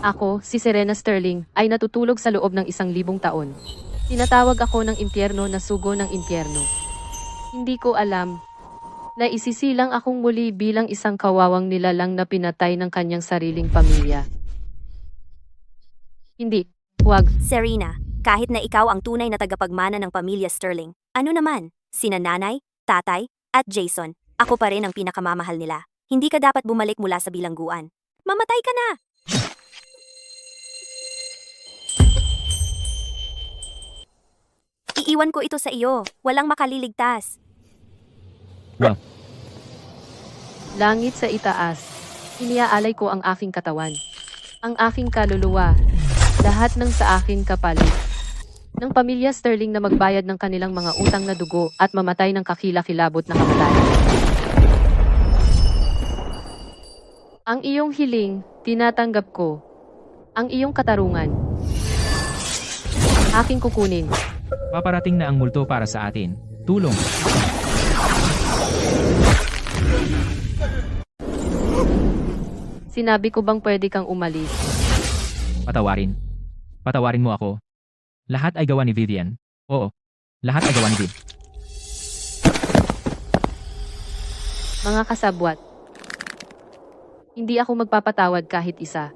Ako, si Serena Sterling, ay natutulog sa loob ng 1,000 taon. Tinatawag ako ng impyerno na sugo ng impyerno. Hindi ko alam na isisilang akong muli bilang isang kawawang nilalang na pinatay ng kanyang sariling pamilya. Hindi, huwag. Serena, kahit na ikaw ang tunay na tagapagmana ng pamilya Sterling, ano naman, sina nanay, tatay, at Jason, ako pa rin ang pinakamamahal nila. Hindi ka dapat bumalik mula sa bilangguan. Mamatay ka na! Iiwan ko ito sa iyo. Walang makaliligtas. Well, Langit sa itaas. Iniaalay ko ang aking katawan. Ang aking kaluluwa. Lahat ng sa akin kapalit. Ng pamilya Sterling na magbayad ng kanilang mga utang na dugo at mamatay ng kakilakilabot na kamatayan. Ang iyong hiling, tinatanggap ko. Ang iyong katarungan. Aking kukunin. paparating na ang multo para sa atin. Tulong. Sinabi ko bang pwede kang umalis? Patawarin. Patawarin mo ako. Lahat ay gawa ni Vivian. Oo. Lahat ay gawa ni Viv. Mga kasabwat. Hindi ako magpapatawad kahit isa.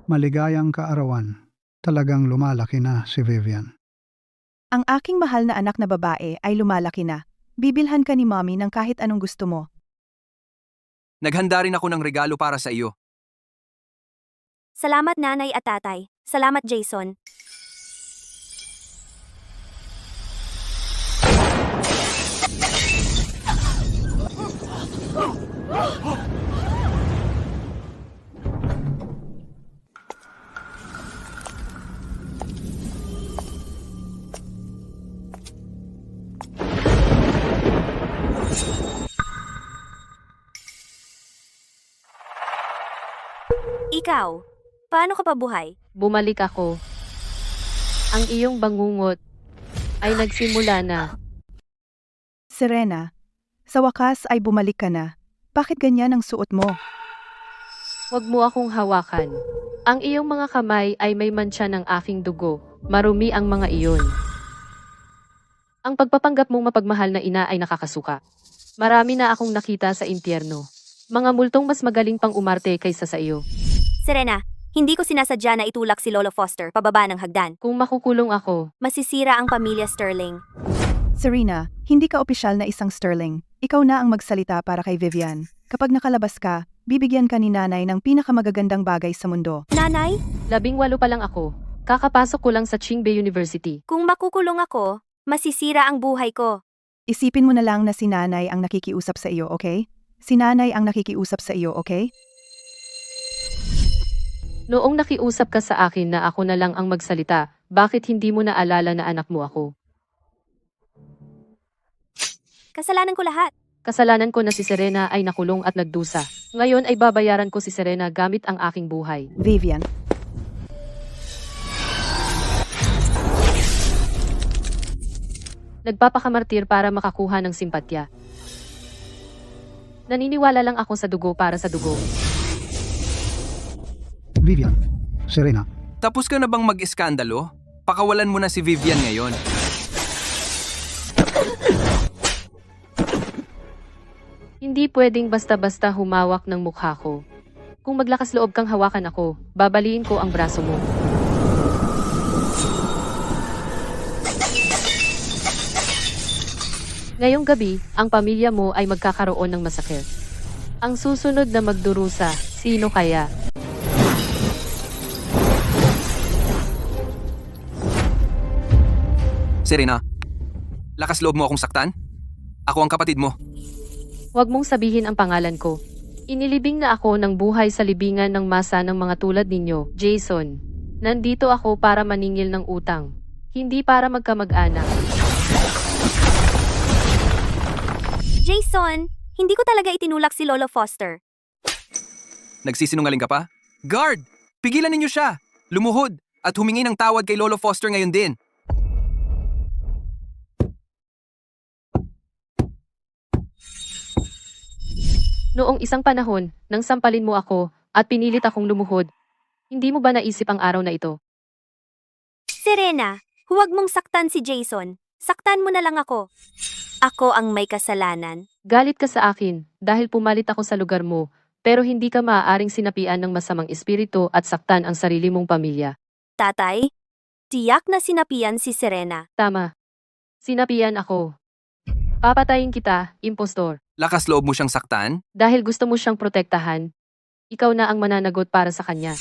Maligayang kaarawan. Talagang lumalaki na si Vivian. Ang aking mahal na anak na babae ay lumalaki na. Bibilhan ka ni Mommy ng kahit anong gusto mo. Naghanda rin ako ng regalo para sa iyo. Salamat nanay at tatay. Salamat Jason. Ikaw, paano ka pabuhay? Bumalik ako. Ang iyong bangungot ay nagsimula na. Serena, sa wakas ay bumalik ka na. Bakit ganyan ang suot mo? Huwag mo akong hawakan. Ang iyong mga kamay ay may mantsa ng aking dugo. Marumi ang mga iyon. Ang pagpapanggap mong mapagmahal na ina ay nakakasuka. Marami na akong nakita sa impyerno. Mga multong mas magaling pang umarte kaysa sa iyo. Serena, hindi ko sinasadya na itulak si Lolo Foster pababa ng hagdan. Kung makukulong ako, Masisira ang pamilya Sterling. Serena, hindi ka opisyal na isang Sterling. Ikaw na ang magsalita para kay Vivian. Kapag nakalabas ka, bibigyan ka ni nanay ng pinakamagagandang bagay sa mundo. Nanay, 18 pa lang ako. Kakapasok ko lang sa Qingbe University. kung makukulong ako, masisira ang buhay ko. Isipin mo na lang na si nanay ang nakikiusap sa iyo, okay? Si nanay ang nakikiusap sa iyo, okay? Noong nakiusap ka sa akin na ako na lang ang magsalita, bakit hindi mo naalala na anak mo ako? Kasalanan ko lahat. Kasalanan ko na si Serena ay nakulong at nagdusa. Ngayon ay babayaran ko si Serena gamit ang aking buhay. Vivian. Nagpapakamartir para makakuha ng simpatya. Naniniwala lang ako sa dugo para sa dugo. Vivian, Serena, Tapos ka na bang mag-iskandalo? Pakawalan mo na si Vivian ngayon. Hindi pwedeng basta-basta humawak ng mukha ko. Kung maglakas loob kang hawakan ako, babaliin ko ang braso mo. Ngayong gabi, ang pamilya mo ay magkakaroon ng masakit. Ang susunod na magdurusa, sino kaya? Serena, lakas loob mo akong saktan? Ako ang kapatid mo. Huwag mong sabihin ang pangalan ko. Inilibing na ako ng buhay sa libingan ng masa ng mga tulad ninyo, Jason. Nandito ako para maningil ng utang. Hindi para magkamag-anak. Jason, hindi ko talaga itinulak si Lolo Foster. Nagsisinungaling ka pa? Guard! Pigilan ninyo siya! Lumuhod at humingi ng tawad kay Lolo Foster ngayon din. Noong isang panahon, nang sampalin mo ako at pinilit akong lumuhod, hindi mo ba naisip ang araw na ito? Serena, huwag mong saktan si Jason. Saktan mo na lang ako. Ako ang may kasalanan. Galit ka sa akin dahil pumalit ako sa lugar mo, pero hindi ka maaaring sinapian ng masamang espiritu at saktan ang sarili mong pamilya. Tatay, tiyak na sinapian si Serena. Tama. Sinapian ako. Papatayin kita, impostor. Lakas loob mo siyang saktan? Dahil gusto mo siyang protektahan, ikaw na ang mananagot para sa kanya.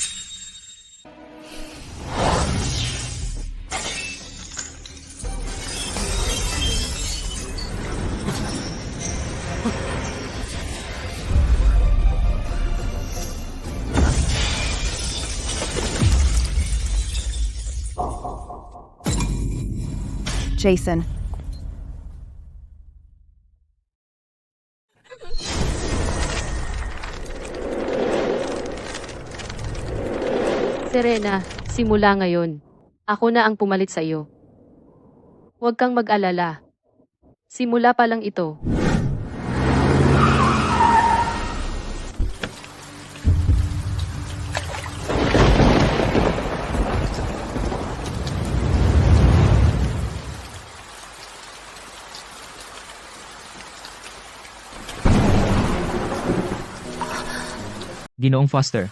Jason, Serena, simula ngayon, ako na ang pumalit sa iyo. Huwag kang mag-alala. Simula pa lang ito. Ginoong Foster.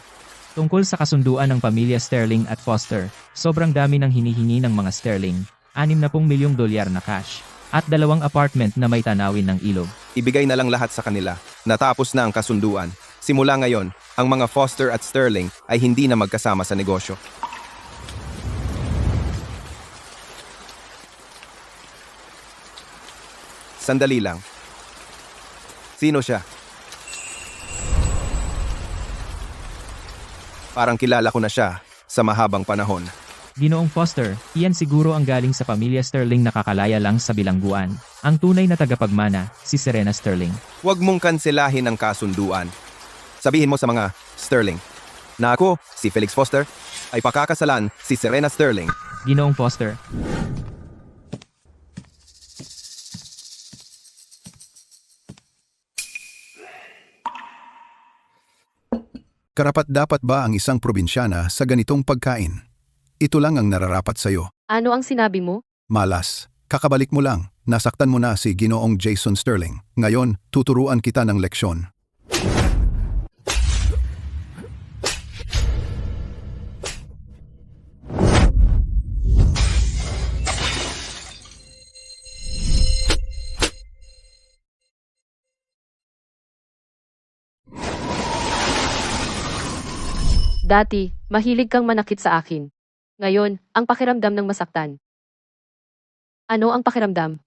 Tungkol sa kasunduan ng pamilya Sterling at Foster, sobrang dami ng hinihingi ng mga Sterling, 60 milyong dolyar na cash, at 2 apartment na may tanawin ng ilog. Ibigay na lang lahat sa kanila. Natapos na ang kasunduan. Simula ngayon, ang mga Foster at Sterling ay hindi na magkasama sa negosyo. Sandali lang. Sino siya? Parang kilala ko na siya sa mahabang panahon. Ginoong Foster, iyan siguro ang galing sa pamilya Sterling na kakalaya lang sa bilangguan. Ang tunay na tagapagmana, si Serena Sterling. Huwag mong kanselahin ang kasunduan. Sabihin mo sa mga Sterling na ako, si Felix Foster, ay pakakasalan si Serena Sterling. Ginoong Foster, Karapat-dapat ba ang isang probinsyana sa ganitong pagkain? Ito lang ang nararapat sa'yo. Ano ang sinabi mo? Malas, kakabalik mo lang. Nasaktan mo na si Ginoong Jason Sterling. Ngayon, tuturuan kita ng leksyon. Dati, mahilig kang manakit sa akin. Ngayon, ang pakiramdam ng masaktan. Ano ang pakiramdam?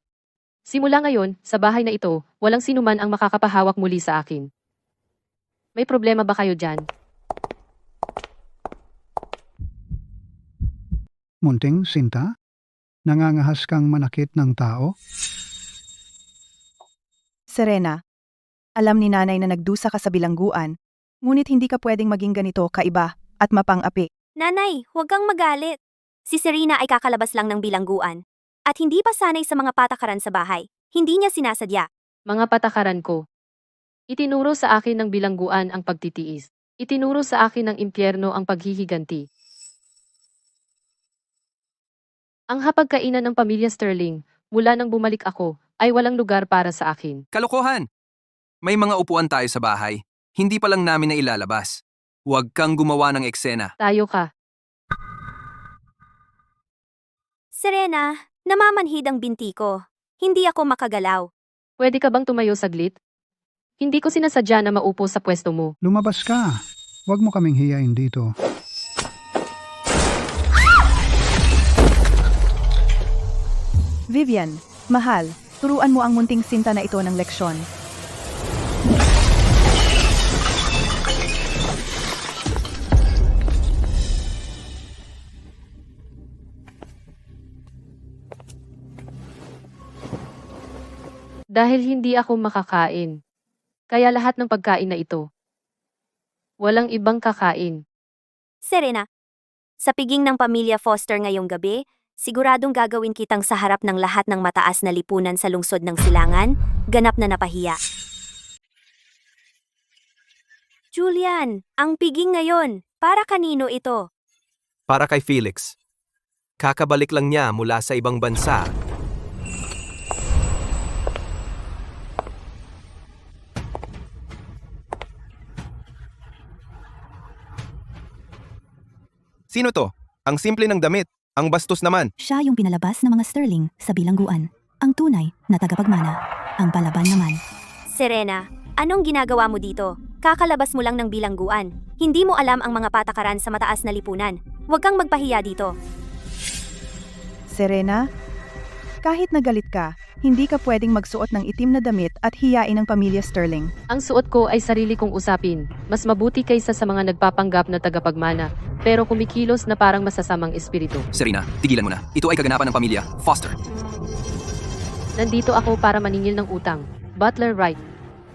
Simula ngayon, sa bahay na ito, walang sinuman ang makakapahawak muli sa akin. May problema ba kayo dyan? Munting Sinta? Nangangahas kang manakit ng tao? Serena, alam ni nanay na nagdusa ka sa bilangguan, ngunit hindi ka pwedeng maging ganito kaiba at mapang-api. Nanay, huwag kang magalit. Si Serena ay kakalabas lang ng bilangguan. At hindi pa sanay sa mga patakaran sa bahay. Hindi niya sinasadya. Mga patakaran ko. Itinuro sa akin ng bilangguan ang pagtitiis. Itinuro sa akin ng impyerno ang paghihiganti. Ang hapagkainan ng pamilya Sterling, mula nang bumalik ako, ay walang lugar para sa akin. Kalokohan! May mga upuan tayo sa bahay. Hindi pa lang namin na ilalabas. Huwag kang gumawa ng eksena. Tayo ka. Serena, namamanhid ang binti ko. Hindi ako makagalaw. Pwede ka bang tumayo saglit? Hindi ko sinasadya na maupo sa pwesto mo. Lumabas ka. Huwag mo kaming hiyain dito. Vivian, mahal, turuan mo ang munting Sinta na ito ng leksyon. Dahil hindi ako makakain. Kaya lahat ng pagkain na ito. Walang ibang kakain. Serena, sa piging ng pamilya Foster ngayong gabi, siguradong gagawin kitang sa harap ng lahat ng mataas na lipunan sa lungsod ng Silangan, ganap na napahiya. Julian, ang piging ngayon, para kanino ito? Para kay Felix. Kakabalik lang niya mula sa ibang bansa. Sino to? Ang simple ng damit. Ang bastos naman. Siya yung pinalabas ng mga sterling sa bilangguan. Ang tunay na tagapagmana. Ang palaban naman. Serena, anong ginagawa mo dito? Kakalabas mo lang ng bilangguan. Hindi mo alam ang mga patakaran sa mataas na lipunan. Huwag kang magpahiya dito. Serena, kahit nagalit ka, hindi ka pwedeng magsuot ng itim na damit at hiyain ang pamilya Sterling. Ang suot ko ay sarili kong usapin. Mas mabuti kaysa sa mga nagpapanggap na tagapagmana, pero kumikilos na parang masasamang espiritu. Serena, tigilan mo na. Ito ay kaganapan ng pamilya Foster. Nandito ako para maningil ng utang. Butler Wright.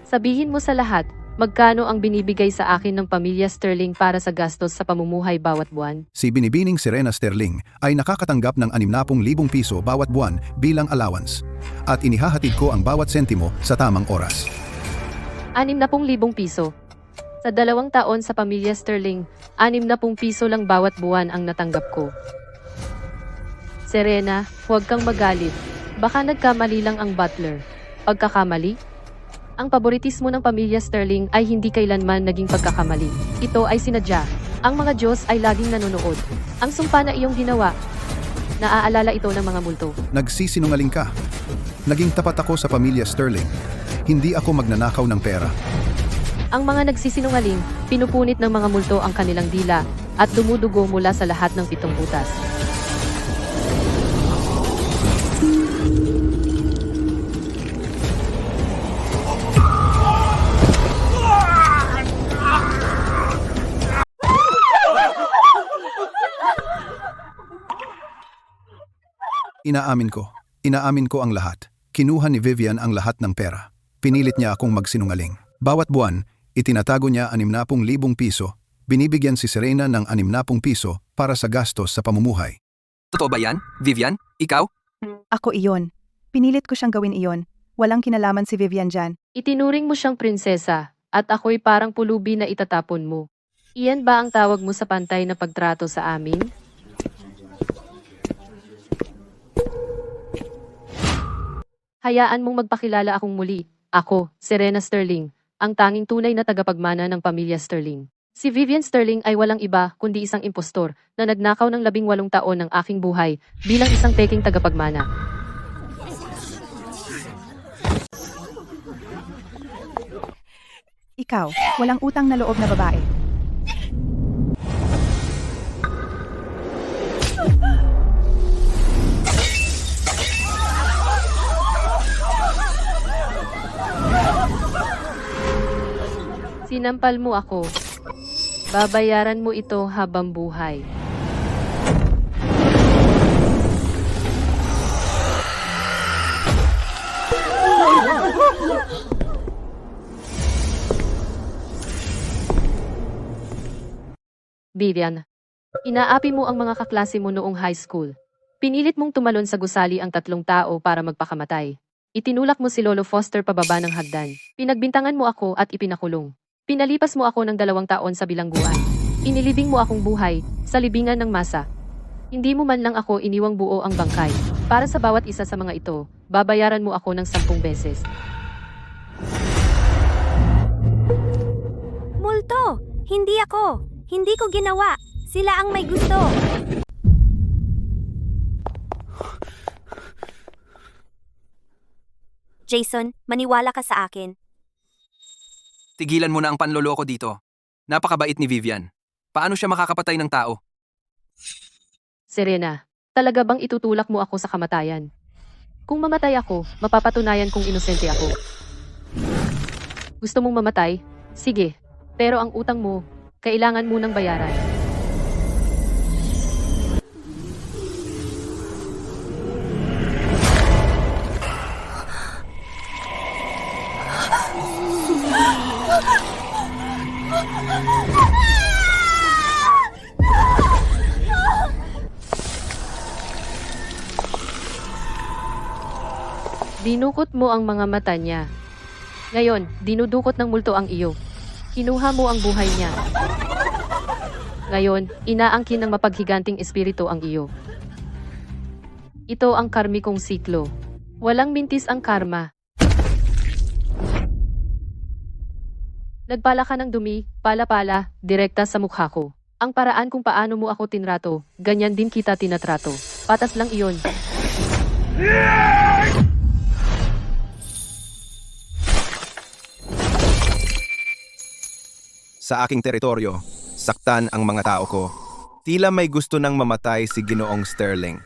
Sabihin mo sa lahat, magkano ang binibigay sa akin ng pamilya Sterling para sa gastos sa pamumuhay bawat buwan? Si Binibining Serena Sterling ay nakakatanggap ng 60,000 piso bawat buwan bilang allowance. At inihahatid ko ang bawat sentimo sa tamang oras. 60,000 piso. Sa 2 taon sa pamilya Sterling, 60 piso lang bawat buwan ang natanggap ko. Serena, huwag kang magalit. Baka nagkamali lang ang butler. Pagkakamali? Ang paboritismo ng pamilya Sterling ay hindi kailanman naging pagkakamali. Ito ay sinadya. Ang mga Diyos ay laging nanonood. Ang sumpa na iyong ginawa, naaalala ito ng mga multo. Nagsisinungaling ka. Naging tapat ako sa pamilya Sterling. Hindi ako magnanakaw ng pera. Ang mga nagsisinungaling, pinupunit ng mga multo ang kanilang dila at dumudugo mula sa lahat ng 7 butas. Inaamin ko ang lahat. Kinuha ni Vivian ang lahat ng pera. Pinilit niya akong magsinungaling. Bawat buwan, itinatago niya 60,000 piso. Binibigyan si Serena ng 60 piso para sa gastos sa pamumuhay. Totoo ba yan? Vivian? Ikaw? Ako iyon. Pinilit ko siyang gawin iyon. Walang kinalaman si Vivian dyan. Itinuring mo siyang prinsesa, at ako'y parang pulubi na itatapon mo. Iyan ba ang tawag mo sa pantay na pagtrato sa amin? Hayaan mong magpakilala akong muli. Ako, Serena Sterling, ang tanging tunay na tagapagmana ng pamilya Sterling. Si Vivian Sterling ay walang iba kundi isang impostor na nagnakaw ng 18 taon ng aking buhay bilang isang peking tagapagmana. Ikaw, walang utang na loob na babae. Sinampal mo ako. Babayaran mo ito habang buhay. Vivian, inaapi mo ang mga kaklase mo noong high school. Pinilit mong tumalon sa gusali ang 3 tao para magpakamatay. Itinulak mo si Lolo Foster pababa ng hagdan. Pinagbintangan mo ako at ipinakulong. Pinalipas mo ako ng 2 taon sa bilangguan. Inilibing mo akong buhay sa libingan ng masa. Hindi mo man lang ako iniwang buo ang bangkay. Para sa bawat isa sa mga ito, babayaran mo ako ng 10 beses. Multo! Hindi ako! Hindi ko ginawa! Sila ang may gusto! Jason, maniwala ka sa akin. Tigilan mo na ang panloloko dito. Napakabait ni Vivian. Paano siya makakapatay ng tao? Serena, talaga bang itutulak mo ako sa kamatayan? Kung mamatay ako, mapapatunayan kong inosente ako. Gusto mong mamatay? Sige. Pero ang utang mo, kailangan mo nang bayaran. Dinukot mo ang mga mata niya. Ngayon, dinudukot ng multo ang iyo. Kinuha mo ang buhay niya. Ngayon, inaangkin ng mapaghiganting espiritu ang iyo. Ito ang karmikong siklo. Walang mintis ang karma. Nagpala ka ng dumi, pala-pala, direkta sa mukha ko. Ang paraan kung paano mo ako tinrato, ganyan din kita tinatrato. Patas lang iyon. Sa aking teritoryo, saktan ang mga tao ko. Tila may gusto nang mamatay si Ginoong Sterling.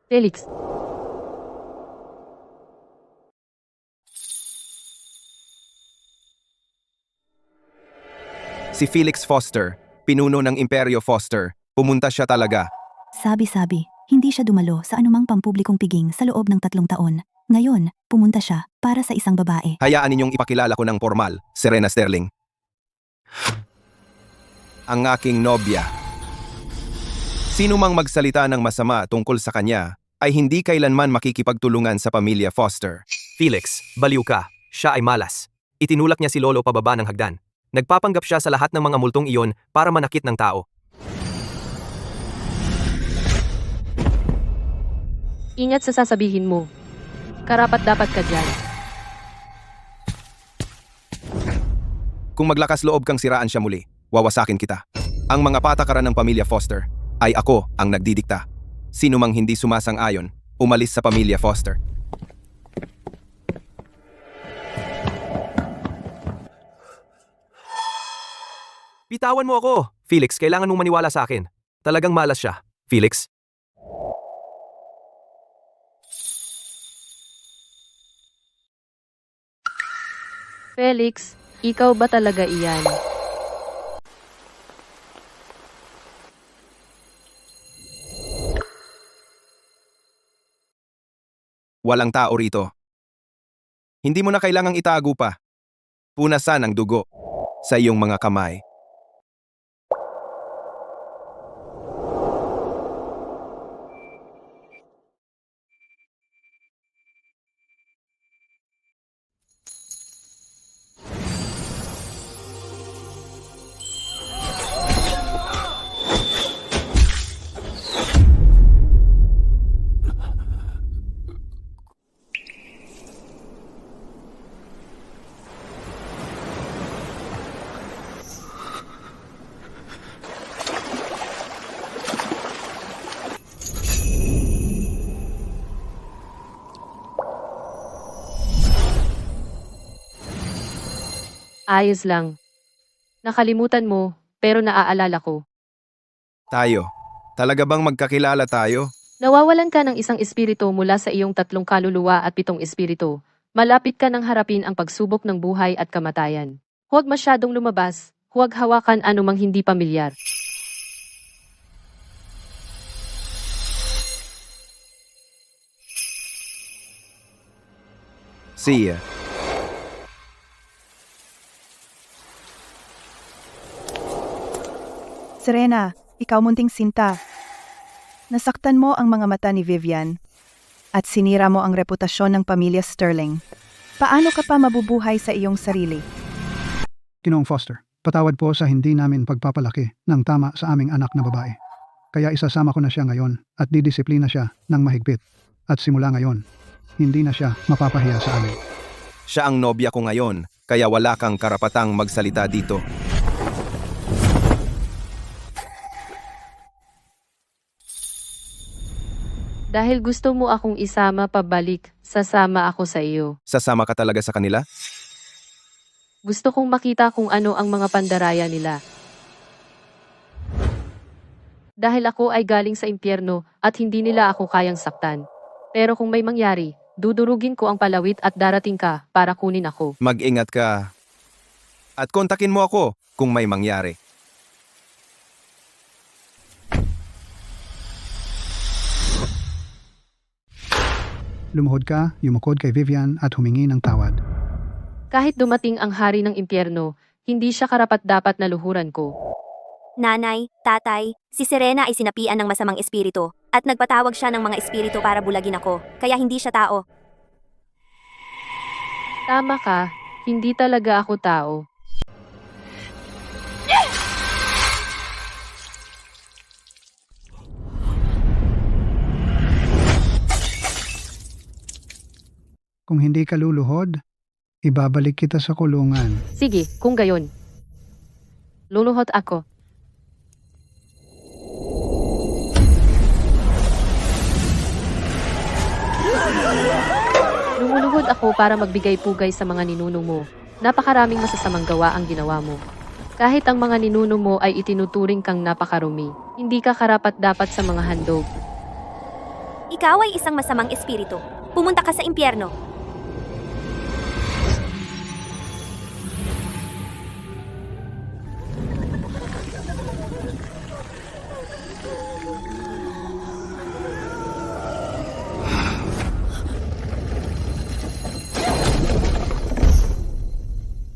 Felix, Si Felix Foster, pinuno ng Imperyo Foster, pumunta siya talaga. Sabi-sabi, hindi siya dumalo sa anumang pampublikong piging sa loob ng 3 taon. Ngayon, pumunta siya para sa isang babae. Hayaan ninyong ipakilala ko ng formal, Serena Sterling. Ang aking nobya. Sino mang magsalita ng masama tungkol sa kanya ay hindi kailanman makikipagtulungan sa pamilya Foster. Felix, baliw ka. Siya ay malas. Itinulak niya si Lolo pababa ng hagdan. Nagpapanggap siya sa lahat ng mga multong iyon para manakit ng tao. ingat sa sasabihin mo. Karapat dapat ka dyan. Kung maglakas loob kang siraan siya muli, wawasakin kita. Ang mga patakaran ng pamilya Foster ay ako ang nagdidikta. Sino mang hindi sumasang-ayon, umalis sa pamilya Foster. Bitawan mo ako! Felix, kailangan mong maniwala sa akin. Talagang malas siya. Felix? Felix, ikaw ba talaga iyan? Walang tao rito. Hindi mo na kailangang itago pa. Punasan ang dugo sa iyong mga kamay. Ayos lang. Nakalimutan mo, pero naaalala ko. Tayo. Talaga bang magkakilala tayo? Nawawalan ka ng isang espiritu mula sa iyong 3 kaluluwa at 7 espiritu. Malapit ka nang harapin ang pagsubok ng buhay at kamatayan. Huwag masyadong lumabas, huwag hawakan anumang hindi pamilyar. See ya. Serena, ikaw munting sinta. Nasaktan mo ang mga mata ni Vivian at sinira mo ang reputasyon ng pamilya Sterling. Paano ka pa mabubuhay sa iyong sarili? Ginoong Foster, patawad po sa hindi namin pagpapalaki ng tama sa aming anak na babae. Kaya isasama ko na siya ngayon at didisiplina siya ng mahigpit. At simula ngayon, hindi na siya mapapahiya sa amin. Siya ang nobya ko ngayon, kaya wala kang karapatang magsalita dito. Dahil gusto mo akong isama pabalik, sasama ako sa iyo. Sasama ka talaga sa kanila? Gusto kong makita kung ano ang mga pandaraya nila. Dahil ako ay galing sa impyerno at hindi nila ako kayang saktan. Pero kung may mangyari, dudurugin ko ang palawit at darating ka para kunin ako. Mag-ingat ka. At kontakin mo ako kung may mangyari. Lumuhod ka, yumukod kay Vivian at humingi ng tawad. Kahit dumating ang hari ng impyerno, Hindi siya karapat-dapat na luhuran ko. Nanay, tatay, si Serena ay sinapian ng masamang espiritu at nagpatawag siya ng mga espiritu para bulagin ako, kaya hindi siya tao. Tama ka, hindi talaga ako tao. Kung hindi ka luluhod, ibabalik kita sa kulungan. Sige, kung gayon. Luluhot ako. Lumuluhod ako para magbigay pugay sa mga ninuno mo. Napakaraming masasamang gawa ang ginawa mo. Kahit ang mga ninuno mo ay itinuturing kang napakarumi, hindi ka karapat-dapat sa mga handog. Ikaw ay isang masamang espiritu. Pumunta ka sa impyerno.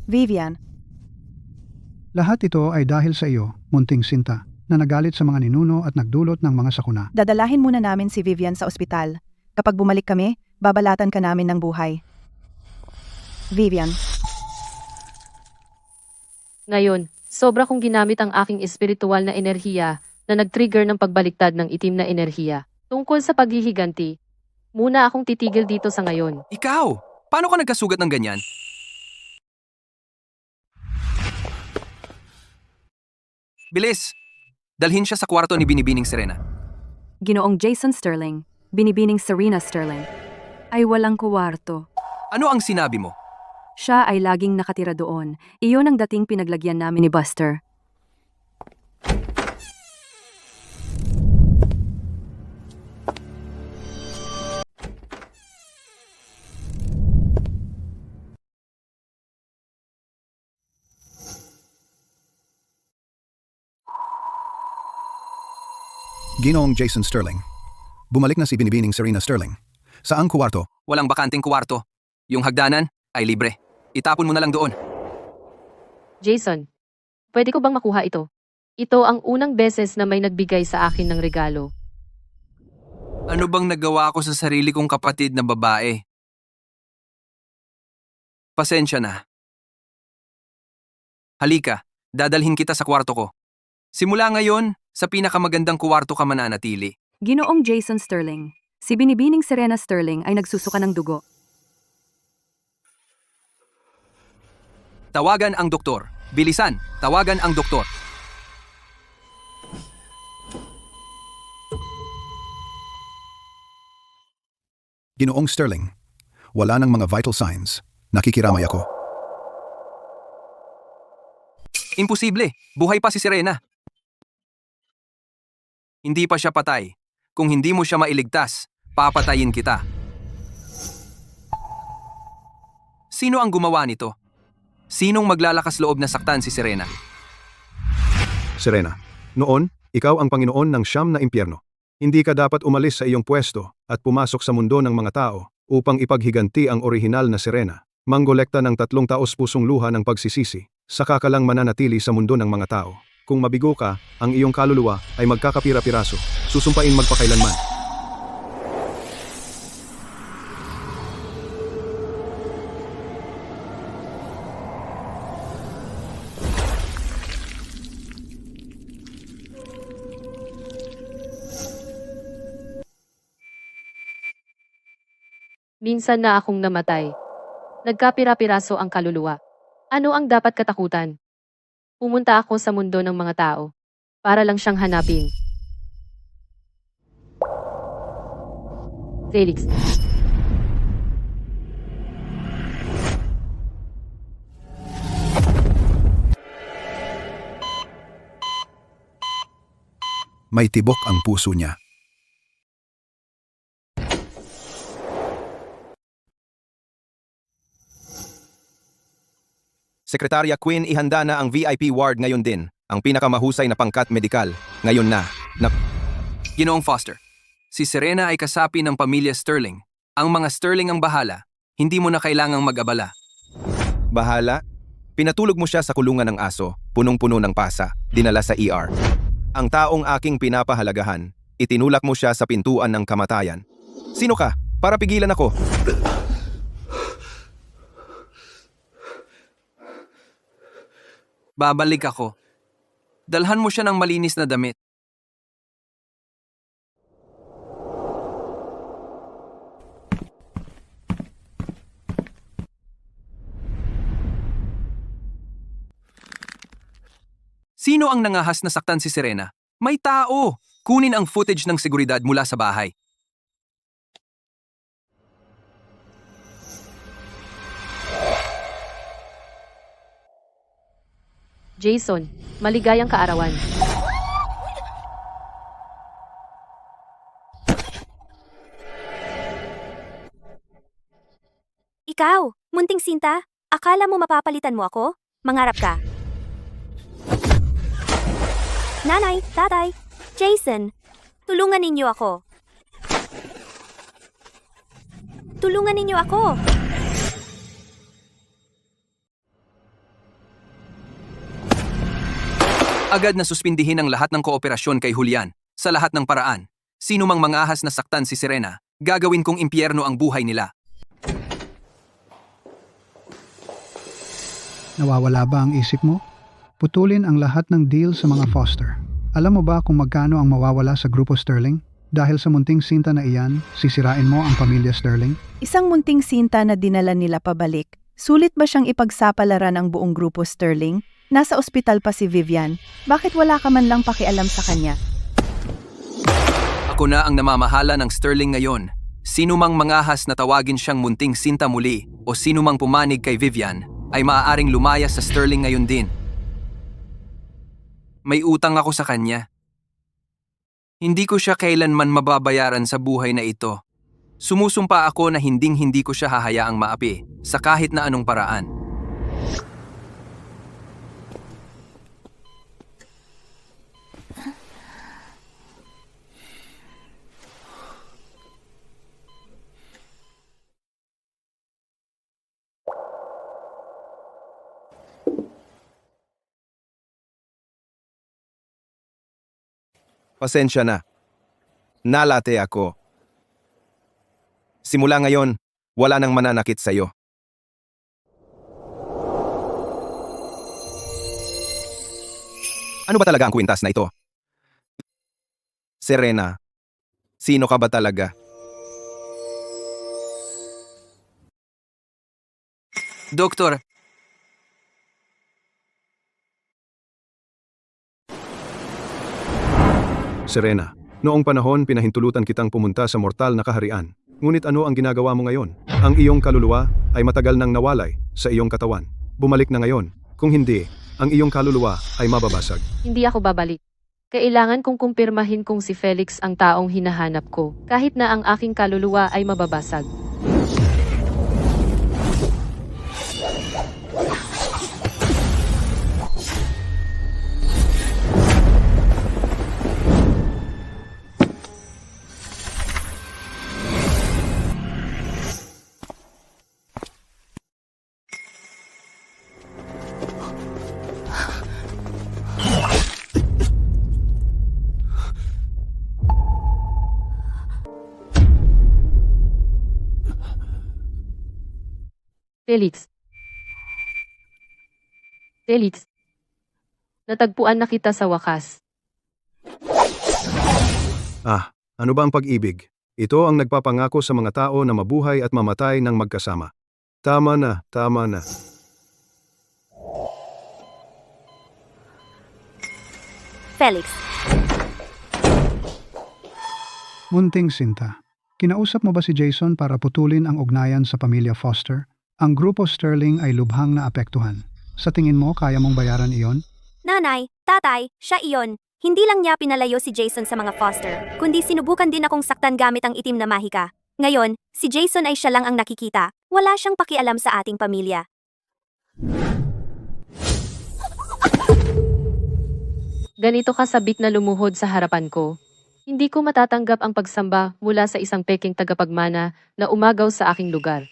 Vivian, Lahat ito ay dahil sa iyo, munting Sinta, na nagalit sa mga ninuno at nagdulot ng mga sakuna. dadalahin muna namin si Vivian sa ospital. Kapag bumalik kami, babalatan ka namin ng buhay. Vivian, Ngayon, sobra kong ginamit ang aking espiritual na enerhiya na nag-trigger ng pagbaliktad ng itim na enerhiya. Tungkol sa paghihiganti, muna akong titigil dito sa ngayon. Ikaw! Paano ka nagkasugat ng ganyan? Bilis! Dalhin siya sa kwarto ni Binibining Serena. Ginoong Jason Sterling, binibining Serena Sterling, ay walang kuwarto. Ano ang sinabi mo? Siya ay laging nakatira doon. Iyon ang dating pinaglagyan namin ni Buster. Ginoong Jason Sterling. Bumalik na si Binibining Serena Sterling. Saang kuwarto? Walang bakanting kwarto. Yung hagdanan ay libre. Itapon mo na lang doon. Jason, pwede ko bang makuha ito? Ito ang unang beses na may nagbigay sa akin ng regalo. Ano bang nagawa ko sa sarili kong kapatid na babae? Pasensya na. Halika, dadalhin kita sa kwarto ko. Simula ngayon, sa pinakamagandang kuwarto ka mananatili. Ginoong Jason Sterling, si binibining Serena Sterling ay nagsusuka ng dugo. Tawagan ang doktor. Bilisan, tawagan ang doktor. Ginoong Sterling. Wala nang mga vital signs. Nakikiramay ako. Imposible, buhay pa si Serena. Hindi pa siya patay. Kung hindi mo siya mailigtas, papatayin kita. Sino ang gumawa nito? Sinong maglalakas loob na saktan si Serena? Serena, noon, ikaw ang Panginoon ng Siyam na impyerno. Hindi ka dapat umalis sa iyong pwesto at pumasok sa mundo ng mga tao upang ipaghiganti ang orihinal na Serena. Manggolekta ng 3 taos-pusong luha ng pagsisisi, saka ka lang mananatili sa mundo ng mga tao. Kung mabigo ka, ang iyong kaluluwa ay magkakapira-piraso, susumpain magpakailanman. Minsan na akong namatay. Nagkapira-piraso ang kaluluwa. Ano ang dapat katakutan? Pumunta ako sa mundo ng mga tao para lang siyang hanapin. Felix. May tibok ang puso niya. Sekretarya Quinn, ihanda na ang VIP ward ngayon din. Ang pinakamahusay na pangkat medikal. Ngayon na. Ginoong Foster, si Serena ay kasapi ng pamilya Sterling. Ang mga Sterling ang bahala. Hindi mo na kailangang mag-abala. Bahala? Pinatulog mo siya sa kulungan ng aso, punong-puno ng pasa, dinala sa ER. Ang taong aking pinapahalagahan, itinulak mo siya sa pintuan ng kamatayan. Sino ka? Para pigilan ako. Babalik ako. Dalhan mo siya ng malinis na damit. Sino ang nangahas na saktan si Serena? May tao! Kunin ang footage ng seguridad mula sa bahay. Jason, maligayang kaarawan. Ikaw, munting Sinta, akala mo mapapalitan mo ako? Mangarap ka. Nanay, tatay, Jason, tulungan ninyo ako. Tulungan ninyo ako. Agad na suspindihin ang lahat ng kooperasyon kay Julian. Sa lahat ng paraan, sino mang mangahas na saktan si Serena, gagawin kong impyerno ang buhay nila. Nawawala ba ang isip mo? Putulin ang lahat ng deal sa mga Foster. Alam mo ba kung magkano ang mawawala sa Grupo Sterling? Dahil sa munting Sinta na iyan, sisirain mo ang pamilya Sterling? Isang munting Sinta na dinala nila pabalik. Sulit ba siyang ipagsapalaran ang buong Grupo Sterling? Nasa ospital pa si Vivian. Bakit wala ka man lang pakialam sa kanya? Ako na ang namamahala ng Sterling ngayon. Sino mang mangahas na tawagin siyang munting Sinta muli o sino mang pumanig kay Vivian ay maaaring lumaya sa Sterling ngayon din. May utang ako sa kanya. Hindi ko siya kailanman mababayaran sa buhay na ito. Sumusumpa ako na hindi ko siya hahayaang maapi sa kahit na anong paraan. Pasensya na. Nalate ako. Simula ngayon, wala nang mananakit sa'yo. Ano ba talaga ang kwintas na ito? Serena, sino ka ba talaga? Doktor, Serena, noong panahon pinahintulutan kitang pumunta sa mortal na kaharian. Ngunit ano ang ginagawa mo ngayon? Ang iyong kaluluwa ay matagal nang nawalay sa iyong katawan. Bumalik na ngayon. Kung hindi, ang iyong kaluluwa ay mababasag. Hindi ako babalik. Kailangan kong kumpirmahin kung si Felix ang taong hinahanap ko, kahit na ang aking kaluluwa ay mababasag. Felix. Felix. Natagpuan na kita sa wakas. Ah, ano ba ang pag-ibig? Ito ang nagpapangako sa mga tao na mabuhay at mamatay ng magkasama. Tama na, tama na. Felix, Munting Sinta, kinausap mo ba si Jason para putulin ang ugnayan sa pamilya Foster? Ang Grupo Sterling ay lubhang naapektuhan. Sa tingin mo, kaya mong bayaran iyon? nanay, tatay, siya iyon. Hindi lang niya pinalayo si Jason sa mga Foster, kundi sinubukan din akong saktan gamit ang itim na mahika. Ngayon, si Jason ay siya lang ang nakikita. Wala siyang pakialam sa ating pamilya. Ganito ka sabik na lumuhod sa harapan ko. Hindi ko matatanggap ang pagsamba mula sa isang peking tagapagmana na umagaw sa aking lugar.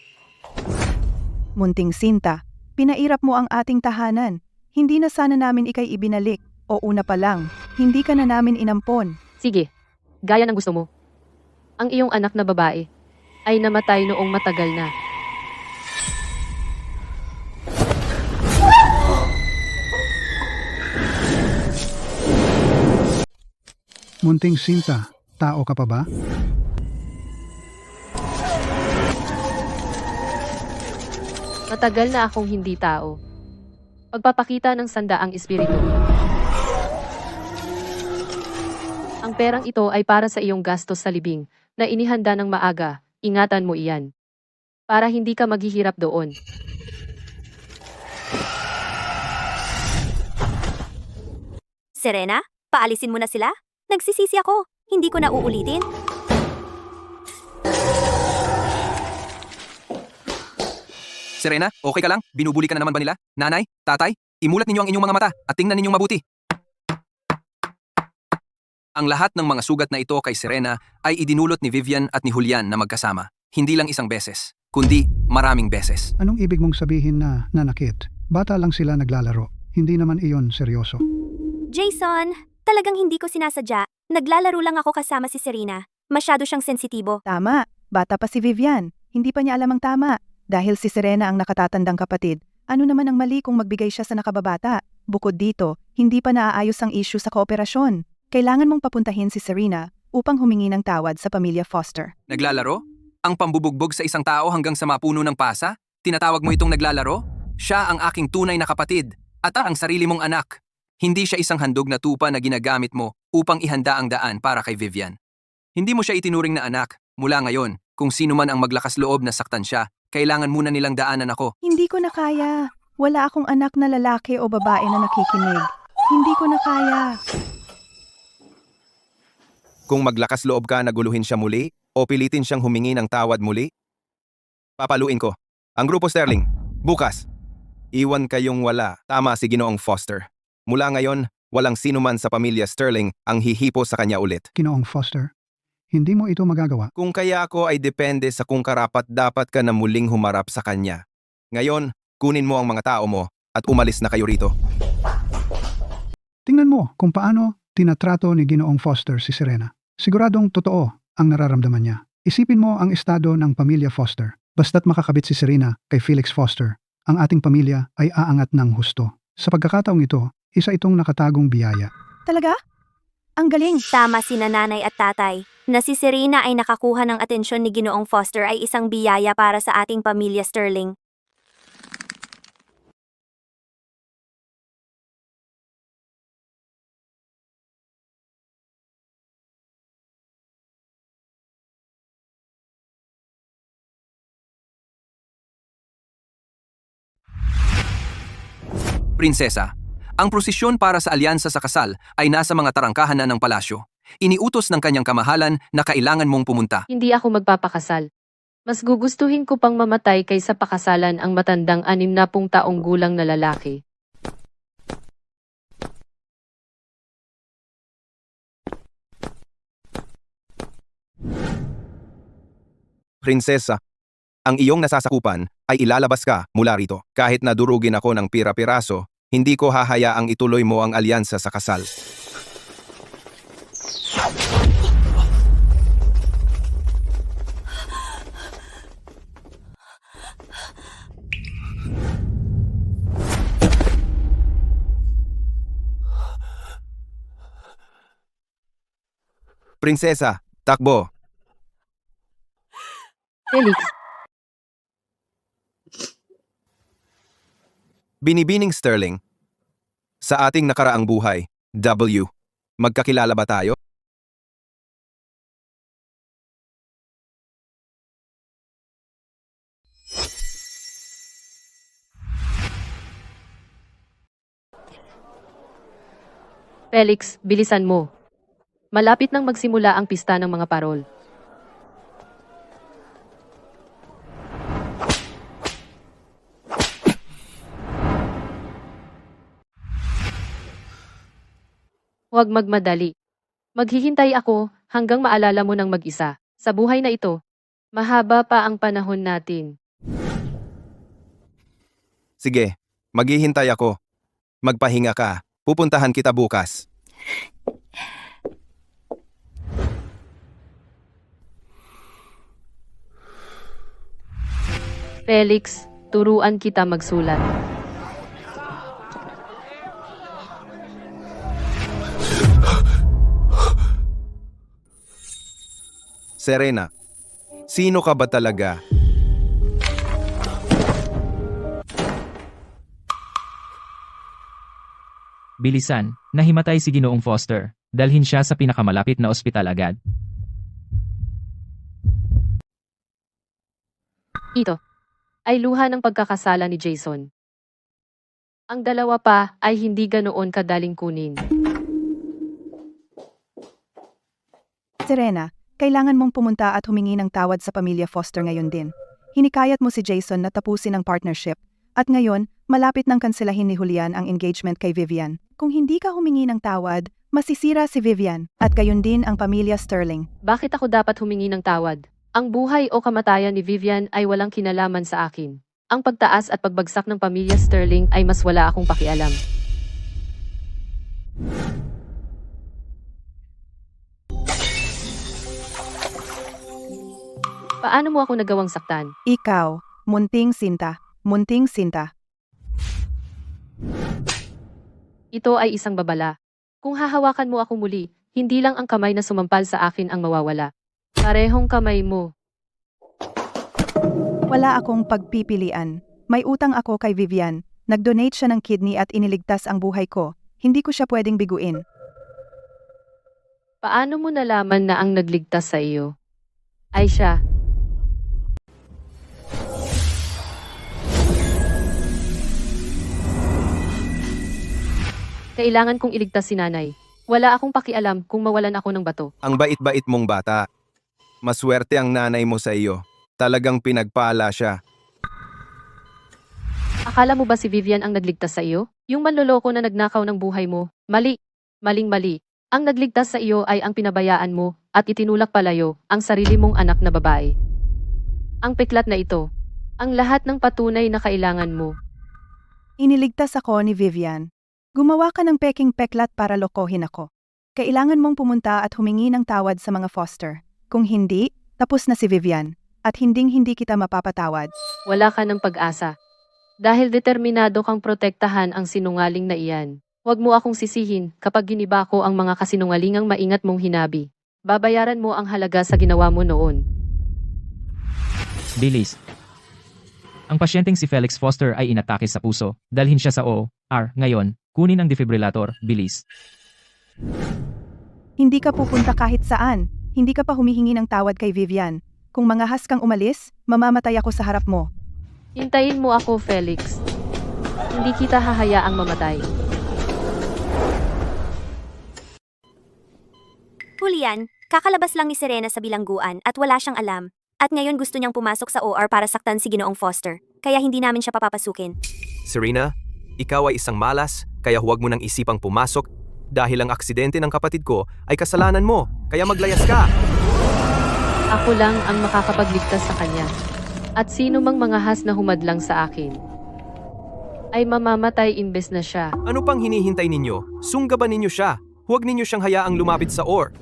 Munting Sinta, Pinairap mo ang ating tahanan. Hindi na sana namin ikay ibinalik. O una pa lang, hindi ka na namin inampon. Sige, gaya ng gusto mo. Ang iyong anak na babae ay namatay noong matagal na. Munting Sinta, tao ka pa ba? Matagal na akong hindi tao. Pagpapakita ng sandaang espiritu. Ang perang ito ay para sa iyong gastos sa libing na inihanda ng maaga. Ingatan mo iyan. Para hindi ka maghihirap doon. Serena, paalisin mo na sila? Nagsisisi ako. Hindi ko na uulitin. Serena, okay ka lang? Binubuli ka na naman ba nila? Nanay? Tatay? Imulat ninyo ang inyong mga mata at tingnan ninyong mabuti. Ang lahat ng mga sugat na ito kay Serena ay idinulot ni Vivian at ni Julian na magkasama. Hindi lang isang beses, kundi maraming beses. Anong ibig mong sabihin na nanakit? Bata lang sila naglalaro. Hindi naman iyon seryoso. Jason, talagang hindi ko sinasadya. Naglalaro lang ako kasama si Serena. Masyado siyang sensitibo. Tama, bata pa si Vivian. Hindi pa niya alam ang tama. Dahil si Serena ang nakatatandang kapatid, ano naman ang mali kung magbigay siya sa nakababata? Bukod dito, hindi pa naaayos ang issue sa kooperasyon. Kailangan mong papuntahin si Serena upang humingi ng tawad sa pamilya Foster. Naglalaro? Ang pambubugbog sa isang tao hanggang sa mapuno ng pasa? Tinatawag mo itong naglalaro? Siya ang aking tunay na kapatid at ang sarili mong anak. Hindi siya isang handog na tupa na ginagamit mo upang ihanda ang daan para kay Vivian. Hindi mo siya itinuring na anak. Mula ngayon, kung sino man ang maglakas loob na saktan siya, kailangan muna nilang daanan ako. Hindi ko na kaya. Wala akong anak na lalaki o babae na nakikinig. Hindi ko na kaya. Kung maglakas loob ka na guluhin siya muli o pilitin siyang humingi ng tawad muli, papaluin ko. Ang Grupo Sterling, bukas. Iwan kayong wala. Tama si Ginoong Foster. Mula ngayon, walang sinuman sa pamilya Sterling ang hihipo sa kanya ulit. Ginoong Foster, hindi mo ito magagawa. Kung kaya ako ay depende sa kung karapat dapat ka na muling humarap sa kanya. Ngayon, kunin mo ang mga tao mo at umalis na kayo rito. Tingnan mo kung paano tinatrato ni Ginoong Foster si Serena. Siguradong totoo ang nararamdaman niya. Isipin mo ang estado ng pamilya Foster. Basta't makakabit si Serena kay Felix Foster, ang ating pamilya ay aangat ng husto. Sa pagkakataong ito, isa itong nakatagong biyaya. Talaga? Ang galing. Tama sina nanay at tatay. Na si Serena ay nakakuha ng atensyon ni Ginoong Foster ay isang biyaya para sa ating pamilya Sterling. Prinsesa, ang prosesyon para sa alyansa sa kasal ay nasa mga tarangkahan na ng palasyo. Iniutos ng kanyang kamahalan na kailangan mong pumunta. Hindi ako magpapakasal. Mas gugustuhin ko pang mamatay kaysa pakasalan ang matandang 60 taong gulang na lalaki. Prinsesa, ang iyong nasasakupan ay ilalabas ka mula rito. Kahit na durugin ako ng pira-piraso, hindi ko hahayaang ituloy mo ang alyansa sa kasal. Prinsesa, takbo. Felix, Binibining Sterling, sa ating nakaraang buhay, W, magkakilala ba tayo? Felix, bilisan mo. Malapit nang magsimula ang pista ng mga parol. Huwag magmadali. Maghihintay ako hanggang maalala mo ng mag-isa. Sa buhay na ito, mahaba pa ang panahon natin. Sige, maghihintay ako. Magpahinga ka. Pupuntahan kita bukas. Felix, turuan kita magsulat. Serena, sino ka ba talaga? Bilisan, nahimatay si Ginoong Foster. Dalhin siya sa pinakamalapit na ospital agad. Ito ay luha ng pagkakasala ni Jason. Ang dalawa pa ay hindi ganoon kadaling kunin. Serena, kailangan mong pumunta at humingi ng tawad sa pamilya Foster ngayon din. Hinikayat mo si Jason na tapusin ang partnership. At ngayon, malapit nang kanselahin ni Julian ang engagement kay Vivian. Kung hindi ka humingi ng tawad, masisira si Vivian at gayon din ang pamilya Sterling. Bakit ako dapat humingi ng tawad? Ang buhay o kamatayan ni Vivian ay walang kinalaman sa akin. Ang pagtaas at pagbagsak ng pamilya Sterling ay mas wala akong pakialam. Paano mo ako nagawang saktan? Ikaw, munting sinta, munting sinta. Ito ay isang babala. Kung hahawakan mo ako muli, hindi lang ang kamay na sumampal sa akin ang mawawala. Parehong kamay mo. Wala akong pagpipilian. May utang ako kay Vivian. Nag-donate siya ng kidney at iniligtas ang buhay ko. Hindi ko siya pwedeng biguin. Paano mo nalaman na ang nagligtas sa iyo ay siya? Kailangan kong iligtas si nanay. Wala akong pakialam kung mawalan ako ng bato. Ang bait-bait mong bata. Maswerte ang nanay mo sa iyo. Talagang pinagpala siya. Akala mo ba si Vivian ang nagligtas sa iyo? Yung manloloko na nagnakaw ng buhay mo? Mali. Maling-mali. Ang nagligtas sa iyo ay ang pinabayaan mo at itinulak palayo ang sarili mong anak na babae. Ang peklat na ito. Ang lahat ng patunay na kailangan mo. Iniligtas ako ni Vivian. Gumawa ka ng peking peklat para lokohin ako. Kailangan mong pumunta at humingi ng tawad sa mga Foster. Kung hindi, tapos na si Vivian. At hinding-hindi kita mapapatawad. Wala ka ng pag-asa. Dahil determinado kang protektahan ang sinungaling na iyan. Huwag mo akong sisihin kapag giniba ko ang mga kasinungalingang maingat mong hinabi. Babayaran mo ang halaga sa ginawa mo noon. Bilis. Ang pasyenteng si Felix Foster ay inatake sa puso. Dalhin siya sa OR. Ngayon, kunin ang defibrillator. Bilis. Hindi ka pupunta kahit saan. Hindi ka pa humihingi ng tawad kay Vivian. Kung mangahas kang umalis, mamamatay ako sa harap mo. Hintayin mo ako, Felix. Hindi kita hahayaang mamatay. Julian, kakalabas lang ni Serena sa bilangguan at wala siyang alam. At ngayon gusto niyang pumasok sa OR para saktan si Ginoong Foster. Kaya hindi namin siya papapasukin. Serena, ikaw ay isang malas, kaya huwag mo nang isipang pumasok dahil ang aksidente ng kapatid ko ay kasalanan mo, kaya maglayas ka. Ako lang ang makakapagligtas sa kanya. At sino mang mangahas na humadlang sa akin ay mamamatay imbes na siya. Ano pang hinihintay ninyo? Sunggaban ninyo siya. Huwag ninyo siyang hayaang lumapit sa OR.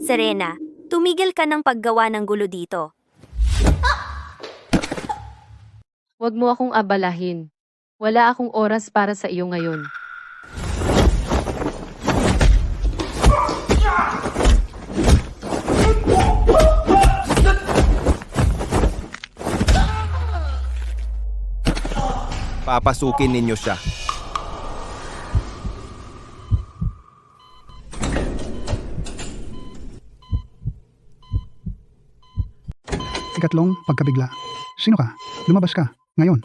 Serena, tumigil ka ng paggawa ng gulo dito. Huwag mo akong abalahin. Wala akong oras para sa iyo ngayon. Papasukin ninyo siya. Ikatlong pagkabigla. Sino ka? Lumabas ka. Ngayon.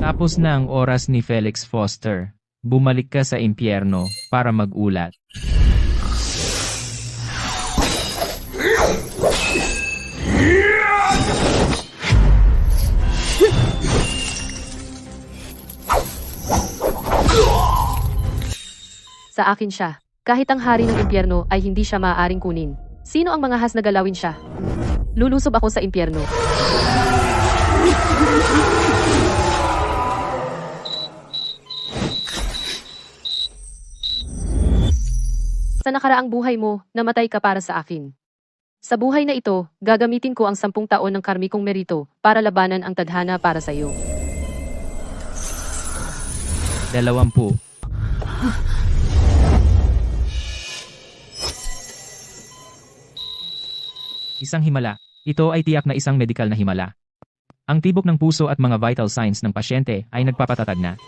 Tapos na ang oras ni Felix Foster. Bumalik ka sa impyerno para magulat. Sa akin siya. Kahit ang hari ng impyerno ay hindi siya maaaring kunin. Sino ang mga has na galawin siya? Lulusob ako sa impyerno. Sa nakaraang buhay mo, namatay ka para sa akin. Sa buhay na ito, gagamitin ko ang 10 taon ng karmikong merito para labanan ang tadhana para sa iyo. 20. Isang himala. Ito ay tiyak na isang medikal na himala. Ang tibok ng puso at mga vital signs ng pasyente ay nagpapatatag na.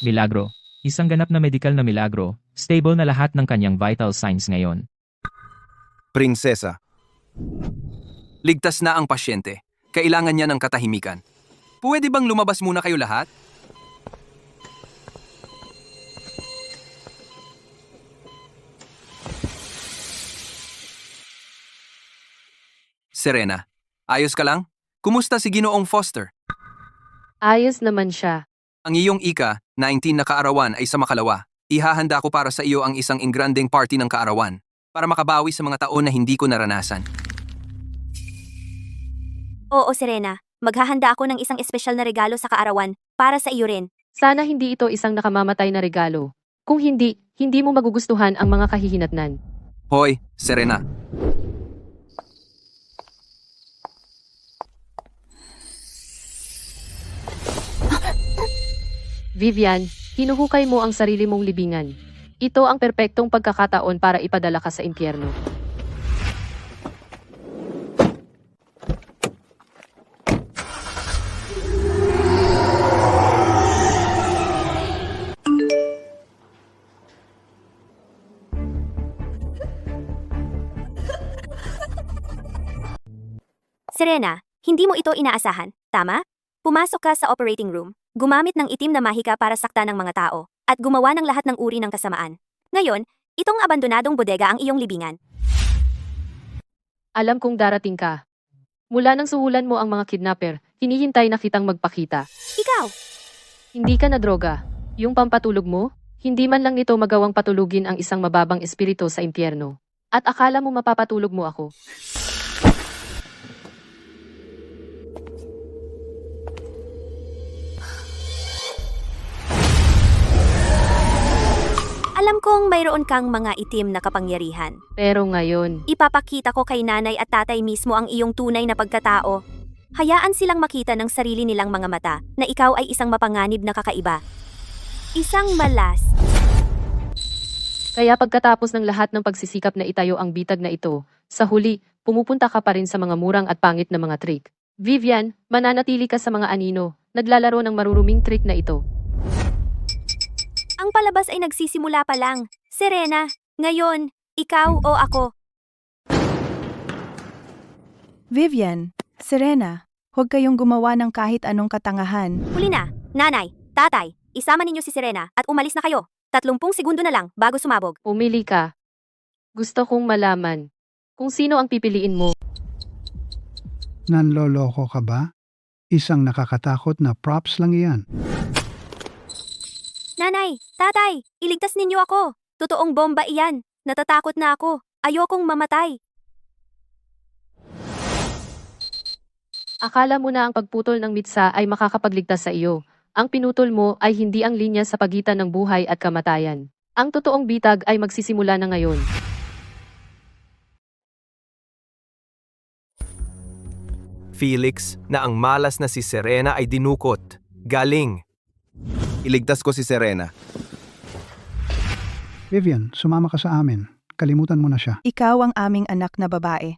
Milagro. Isang ganap na medikal na milagro, stable na lahat ng kanyang vital signs ngayon. Prinsesa, Ligtas na ang pasyente. Kailangan niya ng katahimikan. Pwede bang lumabas muna kayo lahat? Serena, ayos ka lang? Kumusta si Ginoong Foster? Ayos naman siya. Ang iyong ika, 19 na kaarawan ay sa makalawa. Ihahanda ko para sa iyo ang isang ingranding party ng kaarawan para makabawi sa mga taon na hindi ko naranasan. Oo, Serena. Maghahanda ako ng isang espesyal na regalo sa kaarawan para sa iyo rin. Sana hindi ito isang nakamamatay na regalo. Kung hindi, hindi mo magugustuhan ang mga kahihinatnan. Hoy, Serena. Vivian, hinuhukay mo ang sarili mong libingan. Ito ang perpektong pagkakataon para ipadala ka sa impyerno. Serena, hindi mo ito inaasahan, tama? Pumasok ka sa operating room, gumamit ng itim na mahika para sakta ng mga tao, at gumawa ng lahat ng uri ng kasamaan. Ngayon, itong abandonadong bodega ang iyong libingan. Alam kong darating ka. Mula nang suhulan mo ang mga kidnapper, hinihintay na kitang magpakita. Ikaw! Hindi ka na droga. Yung pampatulog mo, hindi man lang nito magawang patulugin ang isang mababang espiritu sa impyerno. At akala mo mapapatulog mo ako. Alam kong mayroon kang mga itim na kapangyarihan. Pero ngayon, Ipapakita ko kay nanay at tatay mismo ang iyong tunay na pagkatao. Hayaan silang makita ng sarili nilang mga mata na ikaw ay isang mapanganib na kakaiba. Isang malas. kaya pagkatapos ng lahat ng pagsisikap na itayo ang bitag na ito, sa huli, pumupunta ka pa rin sa mga murang at pangit na mga trick. Vivian, mananatili ka sa mga anino, naglalaro ng maruruming trick na ito. Ang palabas ay nagsisimula pa lang. Serena, ngayon, ikaw o ako. Vivian, Serena, huwag kayong gumawa ng kahit anong katangahan. Huli na, nanay, tatay, isama ninyo si Serena at umalis na kayo. 30 segundo na lang bago sumabog. Umili ka. Gusto kong malaman kung sino ang pipiliin mo. Nanloloko ka ba? Isang nakakatakot na props lang iyan. Nanay, tatay, iligtas ninyo ako. Totoong bomba iyan. Natatakot na ako. Ayokong mamatay. Akala mo na ang pagputol ng mitsa ay makakapagligtas sa iyo. Ang pinutol mo ay hindi ang linya sa pagitan ng buhay at kamatayan. Ang totoong bitag ay magsisimula na ngayon. Felix, na ang malas na si Serena ay dinukot. Galing. Iligtas ko si Serena. Vivian, sumama ka sa amin. Kalimutan mo na siya. Ikaw ang aming anak na babae.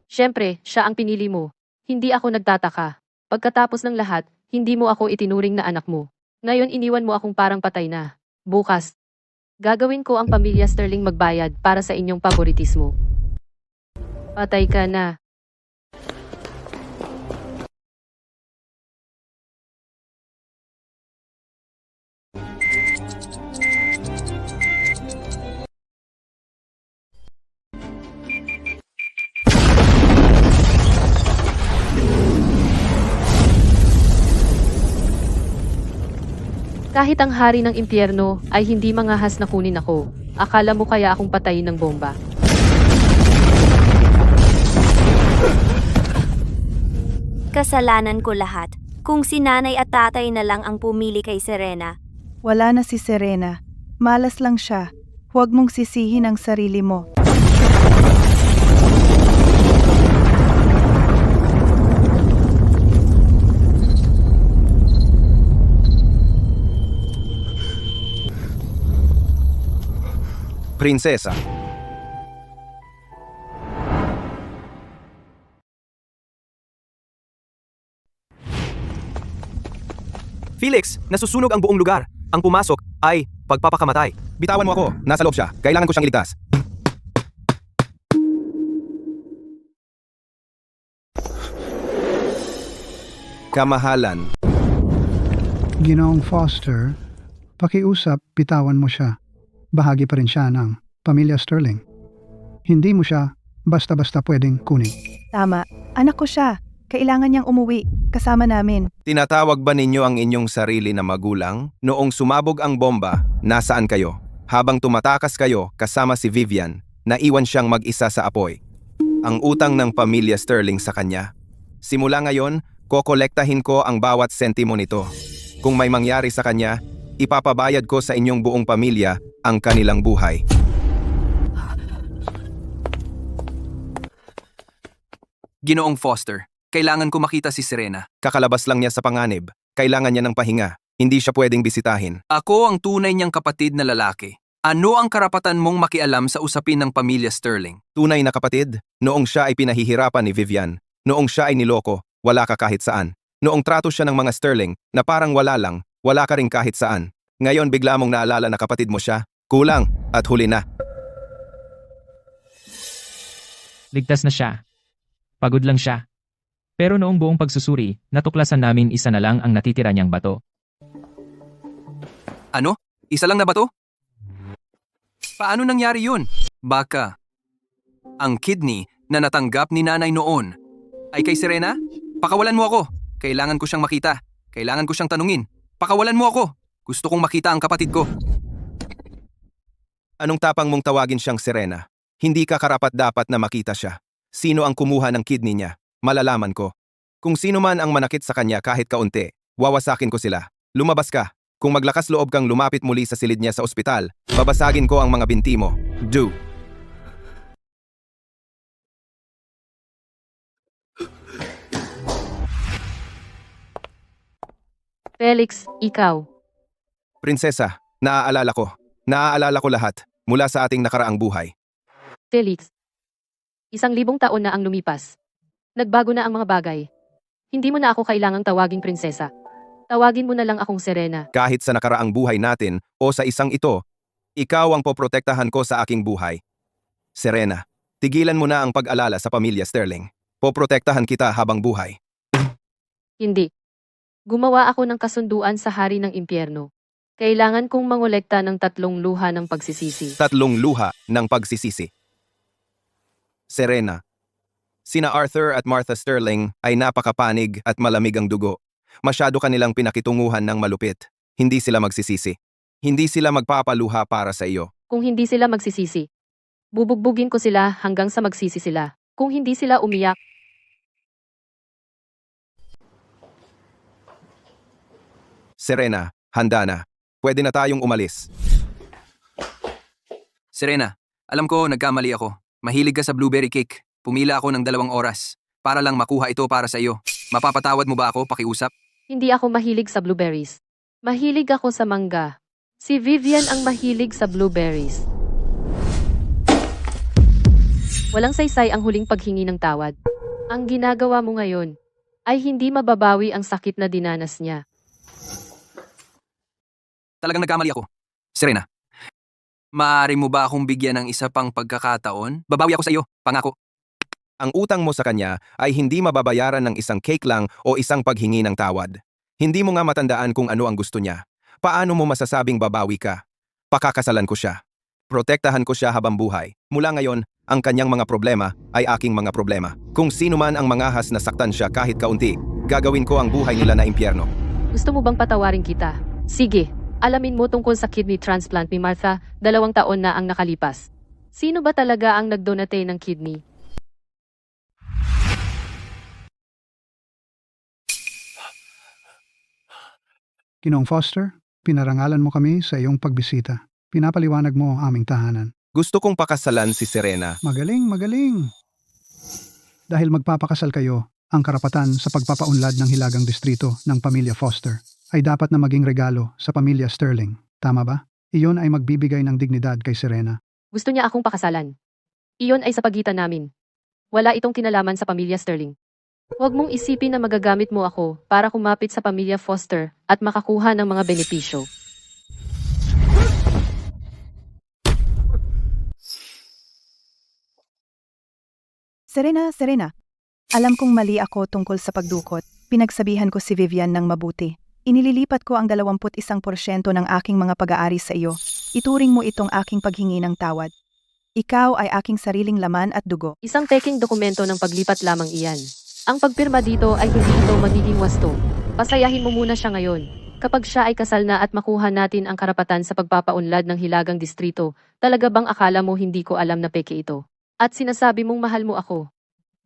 Siyempre, siya ang pinili mo. Hindi ako nagtataka. Pagkatapos ng lahat, hindi mo ako itinuring na anak mo. Ngayon iniwan mo akong parang patay na. Bukas, gagawin ko ang pamilya Sterling magbayad para sa inyong paboritismo. Patay ka na. Kahit ang hari ng impyerno ay hindi mangahas na kunin ako, akala mo kaya akong patayin ng bomba? Kasalanan ko lahat. Kung si nanay at tatay na lang ang pumili kay Serena. Wala na si Serena. Malas lang siya. Huwag mong sisihin ang sarili mo. Prinsesa. Felix, nasusunog ang buong lugar. Ang pumasok ay pagpapakamatay. Bitawan mo ako. Nasa loob siya. Kailangan ko siyang iligtas. Kamahalan. Ginoong Foster, pakiusap, bitawan mo siya. Bahagi pa rin siya ng pamilya Sterling. Hindi mo siya basta-basta pwedeng kunin. Tama. Anak ko siya. Kailangan niyang umuwi. Kasama namin. Tinatawag ba ninyo ang inyong sarili na magulang? Noong sumabog ang bomba, nasaan kayo? Habang tumatakas kayo kasama si Vivian, naiwan siyang mag-isa sa apoy. Ang utang ng pamilya Sterling sa kanya. Simula ngayon, kokolektahin ko ang bawat sentimo nito. Kung may mangyari sa kanya, ipapabayad ko sa inyong buong pamilya ang kanilang buhay. Ginoong Foster, kailangan ko makita si Serena. Kakalabas lang niya sa panganib. Kailangan niya ng pahinga. Hindi siya pwedeng bisitahin. Ako ang tunay niyang kapatid na lalaki. Ano ang karapatan mong makialam sa usapin ng pamilya Sterling? Tunay na kapatid, noong siya ay pinahihirapan ni Vivian, noong siya ay niloko, wala ka kahit saan. Noong trato siya ng mga Sterling, na parang wala lang, wala ka rin kahit saan. Ngayon bigla mong naalala na kapatid mo siya, kulang, at huli na. Ligtas na siya. Pagod lang siya. Pero noong buong pagsusuri, natuklasan namin isa na lang ang natitira niyang bato. Ano? Isa lang na ba to? Paano nangyari yun? Baka ang kidney na natanggap ni nanay noon ay kay Serena? Pakawalan mo ako. Kailangan ko siyang makita. Kailangan ko siyang tanungin. Pakawalan mo ako. Gusto kong makita ang kapatid ko. Anong tapang mong tawagin siyang Serena? Hindi ka karapat-dapat na makita siya. Sino ang kumuha ng kidney niya? Malalaman ko. Kung sino man ang manakit sa kanya kahit kaunti, wawasakin ko sila. Lumabas ka. Kung maglakas loob kang lumapit muli sa silid niya sa ospital, babasagin ko ang mga binti mo. Do. Felix, ikaw. Prinsesa, naaalala ko. Naaalala ko lahat, mula sa ating nakaraang buhay. Felix. 1,000 taon na ang lumipas. Nagbago na ang mga bagay. Hindi mo na ako kailangang tawaging prinsesa. Tawagin mo na lang akong Serena. Kahit sa nakaraang buhay natin o sa isang ito, ikaw ang poprotektahan ko sa aking buhay. Serena, tigilan mo na ang pag-alala sa pamilya Sterling. Poprotektahan kita habang buhay. Hindi. Gumawa ako ng kasunduan sa hari ng impyerno. Kailangan kong mangolekta ng 3 luha ng pagsisisi. 3 luha ng pagsisisi. Serena, sina Arthur at Martha Sterling ay napakapanig at malamig ang dugo. Masyado kanilang pinakitunguhan ng malupit. Hindi sila magsisisi. Hindi sila magpapaluha para sa iyo. Kung hindi sila magsisisi, bubugbugin ko sila hanggang sa magsisi sila. Kung hindi sila umiyak, Serena, handa na. Pwede na tayong umalis. Serena, alam ko nagkamali ako. Mahilig ka sa blueberry cake. Pumila ako ng 2 oras para lang makuha ito para sa iyo. Mapapatawad mo ba ako pakiusap? hindi ako mahilig sa blueberries. Mahilig ako sa mangga. Si Vivian ang mahilig sa blueberries. Walang saysay ang huling paghingi ng tawad. Ang ginagawa mo ngayon ay hindi mababawi ang sakit na dinanas niya. Talagang nagkamali ako. Serena, maaari mo ba akong bigyan ng isa pang pagkakataon? Babawi ako sa iyo, pangako. Ang utang mo sa kanya ay hindi mababayaran ng isang cake lang o isang paghingi ng tawad. Hindi mo nga matandaan kung ano ang gusto niya. Paano mo masasabing babawi ka? Pakakasalan ko siya. Protektahan ko siya habang buhay. Mula ngayon, ang kanyang mga problema ay aking mga problema. Kung sino man ang mangahas na saktan siya kahit kaunti, gagawin ko ang buhay nila na impyerno. Gusto mo bang patawarin kita? Sige, Alamin mo tungkol sa kidney transplant ni Martha, 2 taon na ang nakalipas. Sino ba talaga ang nagdonate ng kidney? Ginoong Foster, pinarangalan mo kami sa iyong pagbisita. Pinapaliwanag mo ang aming tahanan. Gusto kong pakasalan si Serena. Magaling, magaling. Dahil magpapakasal kayo, ang karapatan sa pagpapaunlad ng hilagang distrito ng pamilya Foster ay dapat na maging regalo sa pamilya Sterling. Tama ba? Iyon ay magbibigay ng dignidad kay Serena. Gusto niya akong pakasalan. Iyon ay sa pagitan namin. Wala itong kinalaman sa pamilya Sterling. Huwag mong isipin na magagamit mo ako para kumapit sa pamilya Foster at makakuha ng mga benepisyo. Serena, Serena. Alam kong mali ako tungkol sa pagdukot. Pinagsabihan ko si Vivian ng mabuti. Inililipat ko ang 21% ng aking mga pag-aari sa iyo. Ituring mo itong aking paghingi ng tawad. Ikaw ay aking sariling laman at dugo. Isang peking dokumento ng paglipat lamang iyan. Ang pagpirma dito ay hindi ito magiging wasto. Pasayahin mo muna siya ngayon. Kapag siya ay kasal na at makuha natin ang karapatan sa pagpapaunlad ng hilagang distrito, talaga bang akala mo hindi ko alam na peke ito? At sinasabi mong mahal mo ako.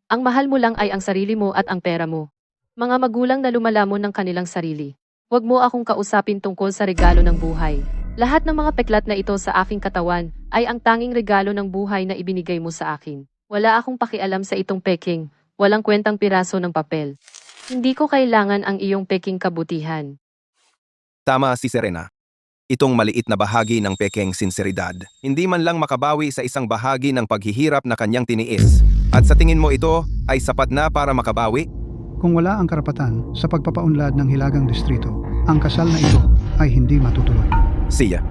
Ang mahal mo lang ay ang sarili mo at ang pera mo. Mga magulang na lumalamon ng kanilang sarili. Huwag mo akong kausapin tungkol sa regalo ng buhay. Lahat ng mga peklat na ito sa aking katawan ay ang tanging regalo ng buhay na ibinigay mo sa akin. Wala akong pakialam sa itong peking, walang kwentang piraso ng papel. Hindi ko kailangan ang iyong peking kabutihan. Tama si Serena. Itong maliit na bahagi ng pekeng sinseridad. Hindi man lang makabawi sa isang bahagi ng paghihirap na kanyang tiniis. At sa tingin mo ito ay sapat na para makabawi? Kung wala ang karapatan sa pagpapaunlad ng hilagang distrito, ang kasal na ito ay hindi matutuloy. Siya.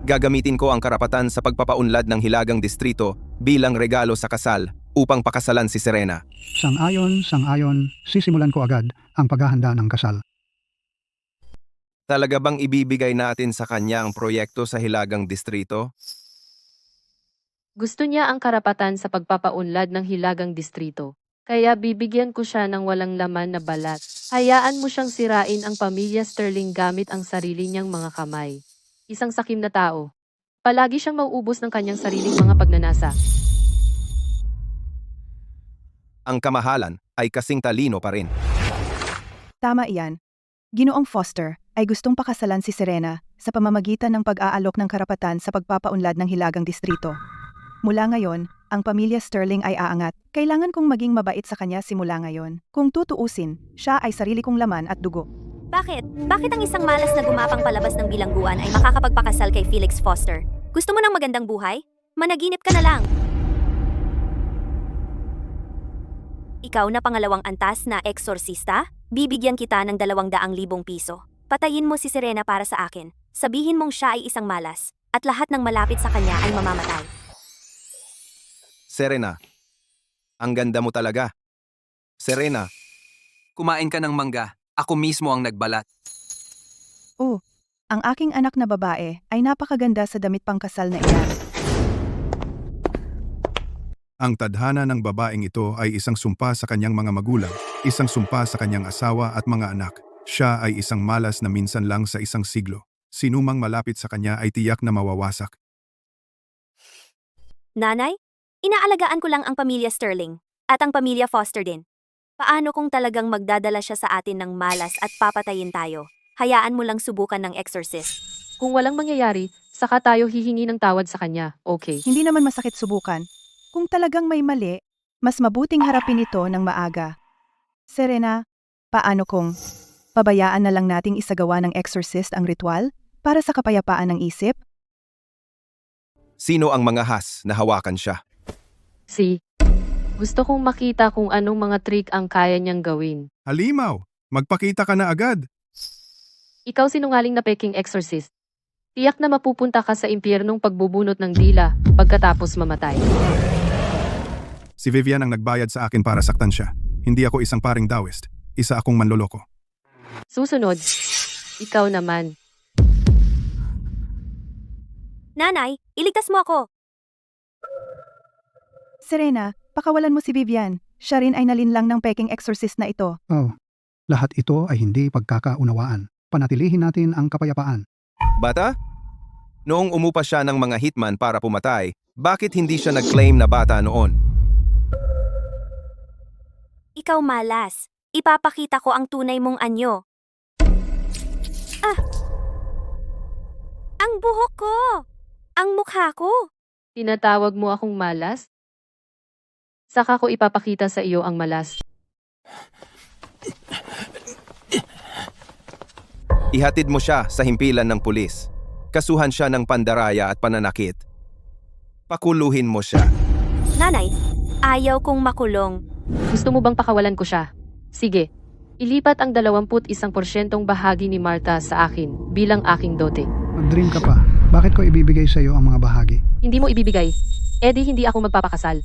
Gagamitin ko ang karapatan sa pagpapaunlad ng hilagang distrito bilang regalo sa kasal upang pakasalan si Serena. Sang-ayon, sisimulan ko agad ang paghahanda ng kasal. Talaga bang ibibigay natin sa kanya ang proyekto sa hilagang distrito? Gusto niya ang karapatan sa pagpapaunlad ng hilagang distrito. Kaya bibigyan ko siya ng walang laman na balat. Hayaan mo siyang sirain ang pamilya Sterling gamit ang sarili niyang mga kamay. Isang sakim na tao. Palagi siyang mauubos ng kanyang sariling mga pagnanasa. Ang kamahalan ay kasing talino pa rin. Tama iyan. Ginoong Foster ay gustong pakasalan si Serena sa pamamagitan ng pag-aalok ng karapatan sa pagpapaunlad ng hilagang distrito. Mula ngayon, ang pamilya Sterling ay aangat. Kailangan kong maging mabait sa kanya simula ngayon. Kung tutuusin, siya ay sarili kong laman at dugo. Bakit? Bakit ang isang malas na gumapang palabas ng bilangguan ay makakapagpakasal kay Felix Foster? Gusto mo ng magandang buhay? Managinip ka na lang. Ikaw na pangalawang antas na eksorsista? Bibigyan kita ng 200,000 piso. Patayin mo si Serena para sa akin. Sabihin mong siya ay isang malas, at lahat ng malapit sa kanya ay mamamatay. Serena, ang ganda mo talaga. Serena, Kumain ka ng mangga. Ako mismo ang nagbalat. Oh, ang aking anak na babae ay napakaganda sa damit pangkasal na iyan. Ang tadhana ng babaeng ito ay isang sumpa sa kanyang mga magulang, isang sumpa sa kanyang asawa at mga anak. Siya ay isang malas na minsan lang sa isang siglo. Sinumang malapit sa kanya ay tiyak na mawawasak. Nanay, inaalagaan ko lang ang pamilya Sterling, at ang pamilya Foster din. Paano kung talagang magdadala siya sa atin ng malas at papatayin tayo? Hayaan mo lang subukan ng exorcist. Kung walang mangyayari, saka tayo hihingi ng tawad sa kanya, okay? Hindi naman masakit subukan. Kung talagang may mali, mas mabuting harapin ito ng maaga. Serena, paano kung pabayaan na lang nating isagawa ng exorcist ang ritual para sa kapayapaan ng isip? sino ang mga has na hawakan siya? Gusto kong makita kung anong mga trick ang kaya niyang gawin. Halimaw, magpakita ka na agad. Ikaw sinungaling na peking exorcist. Tiyak na mapupunta ka sa impyernong pagbubunot ng dila pagkatapos mamatay. Si Vivian ang nagbayad sa akin para saktan siya. Hindi ako isang paring Taoist. Isa akong manloloko. Susunod, ikaw naman. Nanay, iligtas mo ako. Serena, pakawalan mo si Vivian. Siya rin ay nalinlang ng peking exorcist na ito. Oh, lahat ito ay hindi pagkakaunawaan. Panatilihin natin ang kapayapaan. Bata? Noong umupa siya ng mga hitman para pumatay, bakit hindi siya nag-claim na bata noon? Ikaw malas. Ipapakita ko ang tunay mong anyo. Ang buhok ko! Ang mukha ko! Tinatawag mo akong malas? Saka ko ipapakita sa iyo ang malas. Ihatid mo siya sa himpilan ng pulis. Kasuhan siya ng pandaraya at pananakit. Pakuluhin mo siya. Nanay, ayaw kong makulong. Gusto mo bang pakawalan ko siya? Sige. Ilipat ang 21% bahagi ni Martha sa akin bilang aking dote. Mag-dream ka pa. Bakit ko ibibigay sa iyo ang mga bahagi? Hindi mo ibibigay. Hindi ako magpapakasal.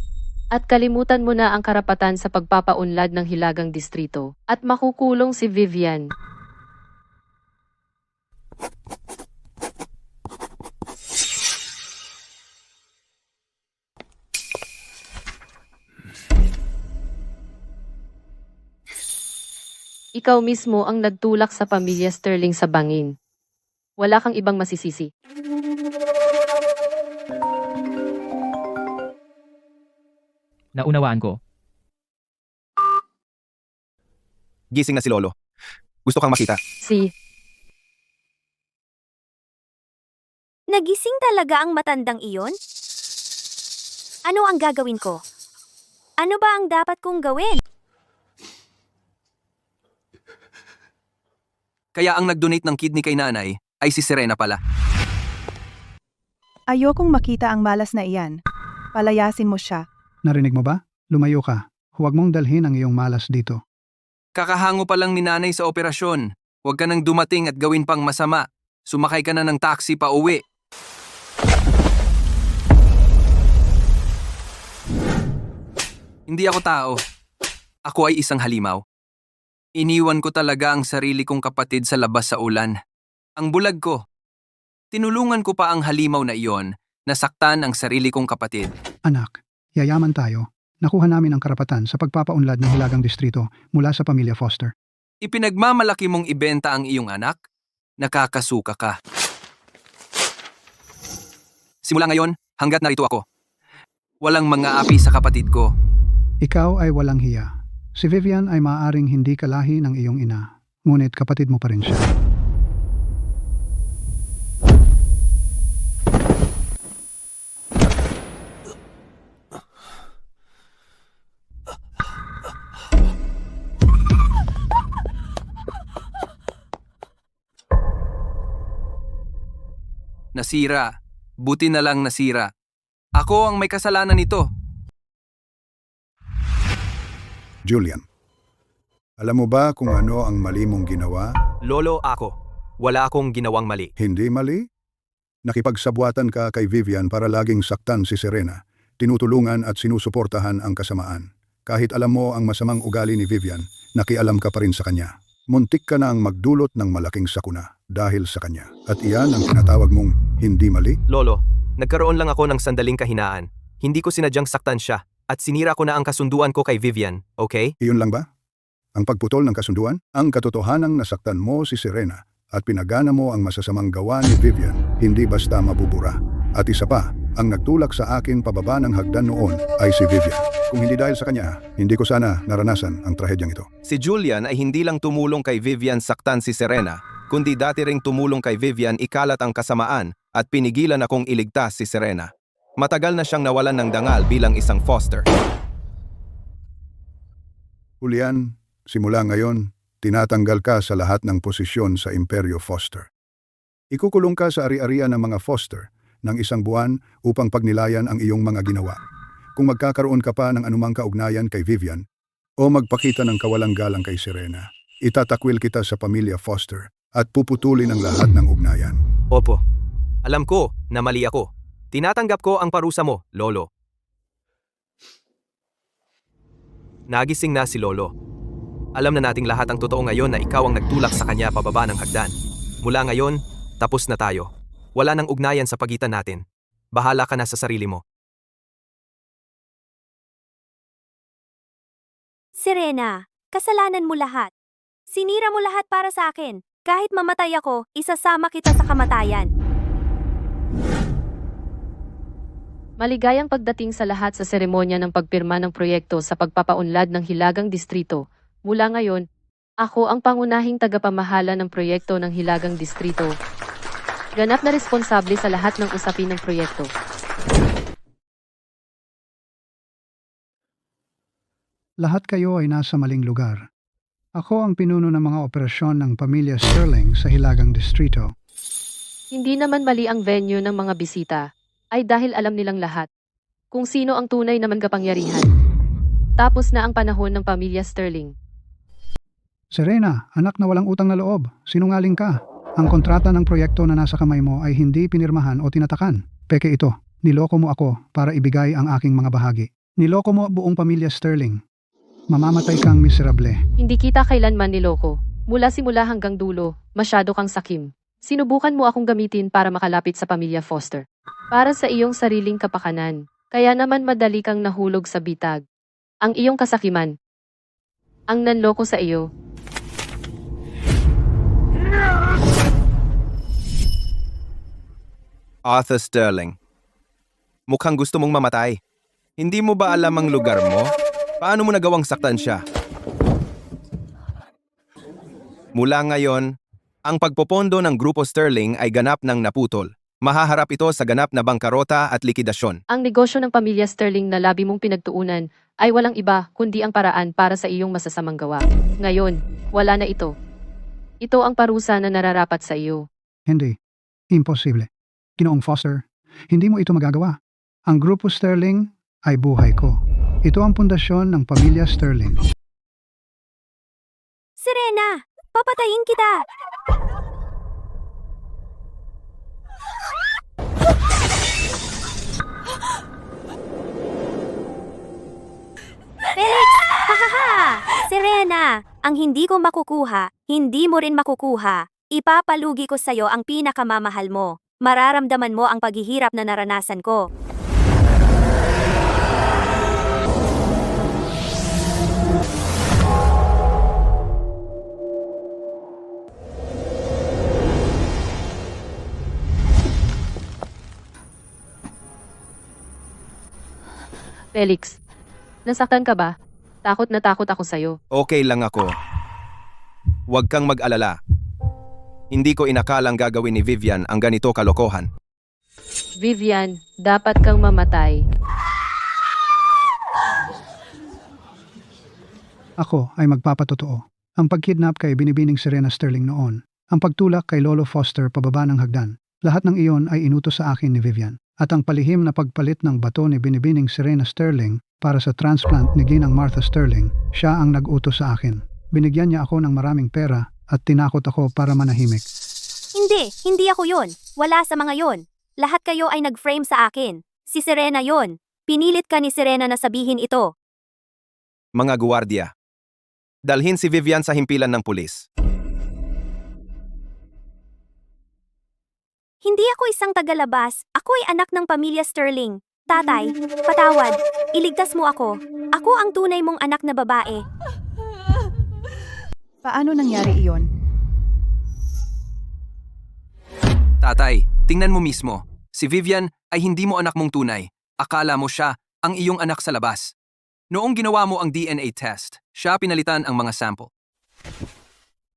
At kalimutan mo na ang karapatan sa pagpapaunlad ng Hilagang Distrito. At makukulong si Vivian. Ikaw mismo ang nagtulak sa pamilya Sterling sa bangin. Wala kang ibang masisisi. Naunawaan ko. Gising na si Lolo. Gusto kang makita. Nagising talaga ang matandang iyon? Ano ang gagawin ko? Ano ba ang dapat kong gawin? Kaya ang nag-donate ng kidney kay nanay ay si Serena pala. Ayokong makita ang malas na iyan. Palayasin mo siya. Narinig mo ba? Lumayo ka. Huwag mong dalhin ang iyong malas dito. Kakahango pa lang ni nanay sa operasyon. Huwag ka nang dumating at gawin pang masama. Sumakay ka na ng taxi pa uwi. Hindi ako tao. Ako ay isang halimaw. Iniwan ko talaga ang sarili kong kapatid sa labas sa ulan. Ang bulag ko. Tinulungan ko pa ang halimaw na iyon na saktan ang sarili kong kapatid. Anak, yayaman tayo. Nakuha namin ang karapatan sa pagpapaunlad ng Hilagang Distrito mula sa pamilya Foster. Ipinagmamalaki mong ibenta ang iyong anak? Nakakasuka ka. Simula ngayon, hanggat narito ako. Walang mga api sa kapatid ko. Ikaw ay walang hiya. Si Vivian ay maaaring hindi kalahi ng iyong ina. Ngunit kapatid mo pa rin siya. Nasira. Buti na lang nasira. Ako ang may kasalanan nito. Julian, alam mo ba kung ano ang mali mong ginawa? Lolo, ako. Wala akong ginawang mali. Hindi mali? Nakipagsabwatan ka kay Vivian para laging saktan si Serena. Tinutulungan at sinusuportahan ang kasamaan. Kahit alam mo ang masamang ugali ni Vivian, nakialam ka pa rin sa kanya. Muntik ka na ang magdulot ng malaking sakuna dahil sa kanya. At iyan ang tinatawag mong hindi mali? Lolo, nagkaroon lang ako ng sandaling kahinaan. Hindi ko sinadyang saktan siya at sinira ko na ang kasunduan ko kay Vivian, okay? Iyon lang ba? Ang pagputol ng kasunduan? Ang katotohanang nasaktan mo si Serena at pinagana mo ang masasamang gawa ni Vivian, hindi basta mabubura. At isa pa, ang nagtulak sa akin pababa ng hagdan noon ay si Vivian. Kung hindi dahil sa kanya, hindi ko sana naranasan ang trahedyang ito. Si Julian ay hindi lang tumulong kay Vivian saktan si Serena, kundi dati ring tumulong kay Vivian ikalat ang kasamaan at pinigilan akong iligtas si Serena. Matagal na siyang nawalan ng dangal bilang isang foster. Julian, simula ngayon, tinatanggal ka sa lahat ng posisyon sa Imperyo Foster. Ikukulong ka sa ari-arian ng mga Foster ng 1 buwan upang pagnilayan ang iyong mga ginawa. Kung magkakaroon ka pa ng anumang kaugnayan kay Vivian o magpakita ng kawalang galang kay Serena, itatakwil kita sa pamilya Foster at puputulin ang lahat ng ugnayan. Opo. Alam ko na mali ako. Tinatanggap ko ang parusa mo, Lolo. Nagising na si Lolo. Alam na nating lahat ang totoo ngayon na ikaw ang nagtulak sa kanya pababa ng hagdan. Mula ngayon, tapos na tayo. Wala nang ugnayan sa pagitan natin. Bahala ka na sa sarili mo. Serena, kasalanan mo lahat. Sinira mo lahat para sa akin. Kahit mamatay ako, isasama kita sa kamatayan. Maligayang pagdating sa lahat sa seremonya ng pagpirma ng proyekto sa pagpapaunlad ng Hilagang Distrito. Mula ngayon, ako ang pangunahing tagapamahala ng proyekto ng Hilagang Distrito. Ganap na responsable sa lahat ng usapin ng proyekto. Lahat kayo ay nasa maling lugar. Ako ang pinuno ng mga operasyon ng pamilya Sterling sa Hilagang Distrito. Hindi naman mali ang venue ng mga bisita, ay dahil alam nilang lahat kung sino ang tunay na kapangyarihan. Tapos na ang panahon ng pamilya Sterling. Serena, anak na walang utang na loob, sinungaling ka. Ang kontrata ng proyekto na nasa kamay mo ay hindi pinirmahan o tinatakan. Peke ito, niloko mo ako para ibigay ang aking mga bahagi. Niloko mo buong pamilya Sterling. Mamamatay kang miserable. Hindi kita kailanman niloko. Mula simula hanggang dulo, masyado kang sakim. Sinubukan mo akong gamitin para makalapit sa pamilya Foster. Para sa iyong sariling kapakanan. Kaya naman madali kang nahulog sa bitag. Ang iyong kasakiman. Ang nanloko sa iyo. Arthur Sterling. Mukhang gusto mong mamatay. Hindi mo ba alam ang lugar mo? Paano mo nagawang saktan siya? Mula ngayon, ang pagpopondo ng Grupo Sterling ay ganap ng naputol. Mahaharap ito sa ganap na bangkarota at likidasyon. Ang negosyo ng pamilya Sterling na labi mong pinagtuunan ay walang iba kundi ang paraan para sa iyong masasamang gawa. Ngayon, wala na ito. Ito ang parusa na nararapat sa iyo. Hindi. Imposible. Ginoong Foster, hindi mo ito magagawa. Ang Grupo Sterling ay buhay ko. Ito ang pundasyon ng pamilya Sterling. Serena, papatayin kita! Felix! Hahaha! Serena, ang hindi ko makukuha, hindi mo rin makukuha. Ipapalugi ko sa'yo ang pinakamamahal mo. Mararamdaman mo ang paghihirap na naranasan ko. Felix, nasaktan ka ba? Takot na takot ako sa'yo. Okay lang ako. Huwag kang mag-alala. Hindi ko inakalang gagawin ni Vivian ang ganito kalokohan. Vivian, dapat kang mamatay. Ako ay magpapatotoo. Ang pagkidnap kay Binibining Serena Sterling noon. Ang pagtulak kay Lolo Foster pababa ng hagdan. Lahat ng iyon ay inutos sa akin ni Vivian. At ang palihim na pagpalit ng bato ni Binibining Serena Sterling para sa transplant ni Ginang Martha Sterling, siya ang nag-utos sa akin. Binigyan niya ako ng maraming pera at tinakot ako para manahimik. Hindi ako yon. Wala sa mga yon. Lahat kayo ay nag-frame sa akin. Si Serena yon. Pinilit ka ni Serena na sabihin ito. Mga guwardiya. Dalhin si Vivian sa himpilan ng pulis. Hindi ako isang tagalabas. Ako ay anak ng pamilya Sterling. Tatay, patawad. Iligtas mo ako. Ako ang tunay mong anak na babae. Paano nangyari iyon? Tatay, tingnan mo mismo. Si Vivian ay hindi mo anak mong tunay. Akala mo siya ang iyong anak sa labas. Noong ginawa mo ang DNA test, siya pinalitan ang mga sample.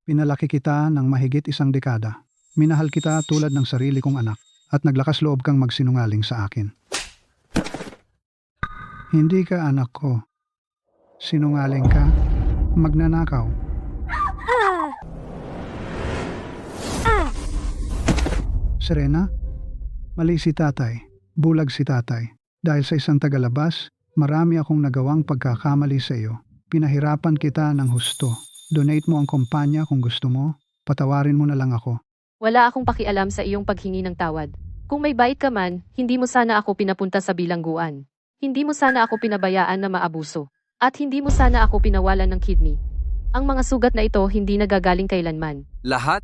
Pinalaki kita ng mahigit 1 dekada. Minahal kita tulad ng sarili kong anak at naglakas loob kang magsinungaling sa akin. Hindi ka anak ko. Sinungaling ka. Magnanakaw. Serena, mali si tatay. Bulag si tatay. Dahil sa isang tagalabas, marami akong nagawang pagkakamali sa iyo. Pinahirapan kita ng husto. Donate mo ang kumpanya kung gusto mo. Patawarin mo na lang ako. Wala akong pakialam sa iyong paghingi ng tawad. Kung may bait ka man, hindi mo sana ako pinapunta sa bilangguan. Hindi mo sana ako pinabayaan na maabuso. At hindi mo sana ako pinawalan ng kidney. Ang mga sugat na ito hindi nagagaling kailanman. Lahat?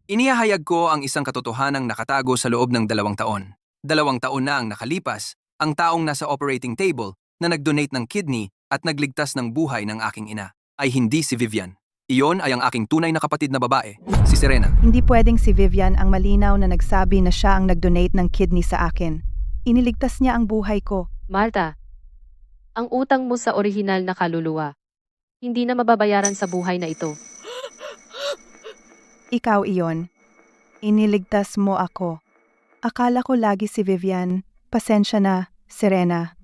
Inihahayag ko ang isang katotohanang nakatago sa loob ng 2 taon. 2 taon na ang nakalipas, ang taong nasa operating table na nag-donate ng kidney at nagligtas ng buhay ng aking ina ay hindi si Vivian. Iyon ay ang aking tunay na kapatid na babae, si Serena. Hindi pwedeng si Vivian ang malinaw na nagsabi na siya ang nag-donate ng kidney sa akin. Iniligtas niya ang buhay ko. Marta, ang utang mo sa orihinal na kaluluwa, hindi na mababayaran sa buhay na ito. Ikaw iyon. Iniligtas mo ako. Akala ko lagi si Vivian. Pasensya na, Serena.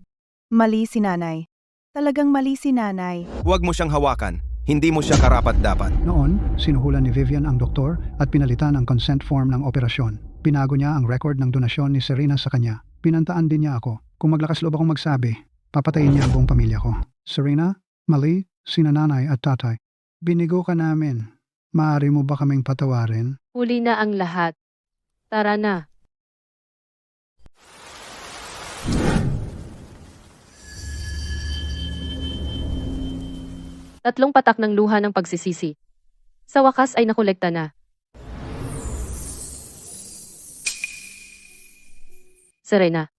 Mali si nanay. Talagang mali si nanay. Huwag mo siyang hawakan. Hindi mo siya karapat-dapat. Noon, sinuhulan ni Vivian ang doktor at pinalitan ang consent form ng operasyon. Binago niya ang record ng donasyon ni Serena sa kanya. Pinantaan din niya ako. Kung maglakas loob akong magsabi, papatayin niya ang buong pamilya ko. Serena, mali, sina nanay at tatay. Binigo ka namin. Maaari mo ba kaming patawarin? Huli na ang lahat. Tara na. Tatlong patak ng luha ng pagsisisi. Sa wakas ay nakolekta na. Serena,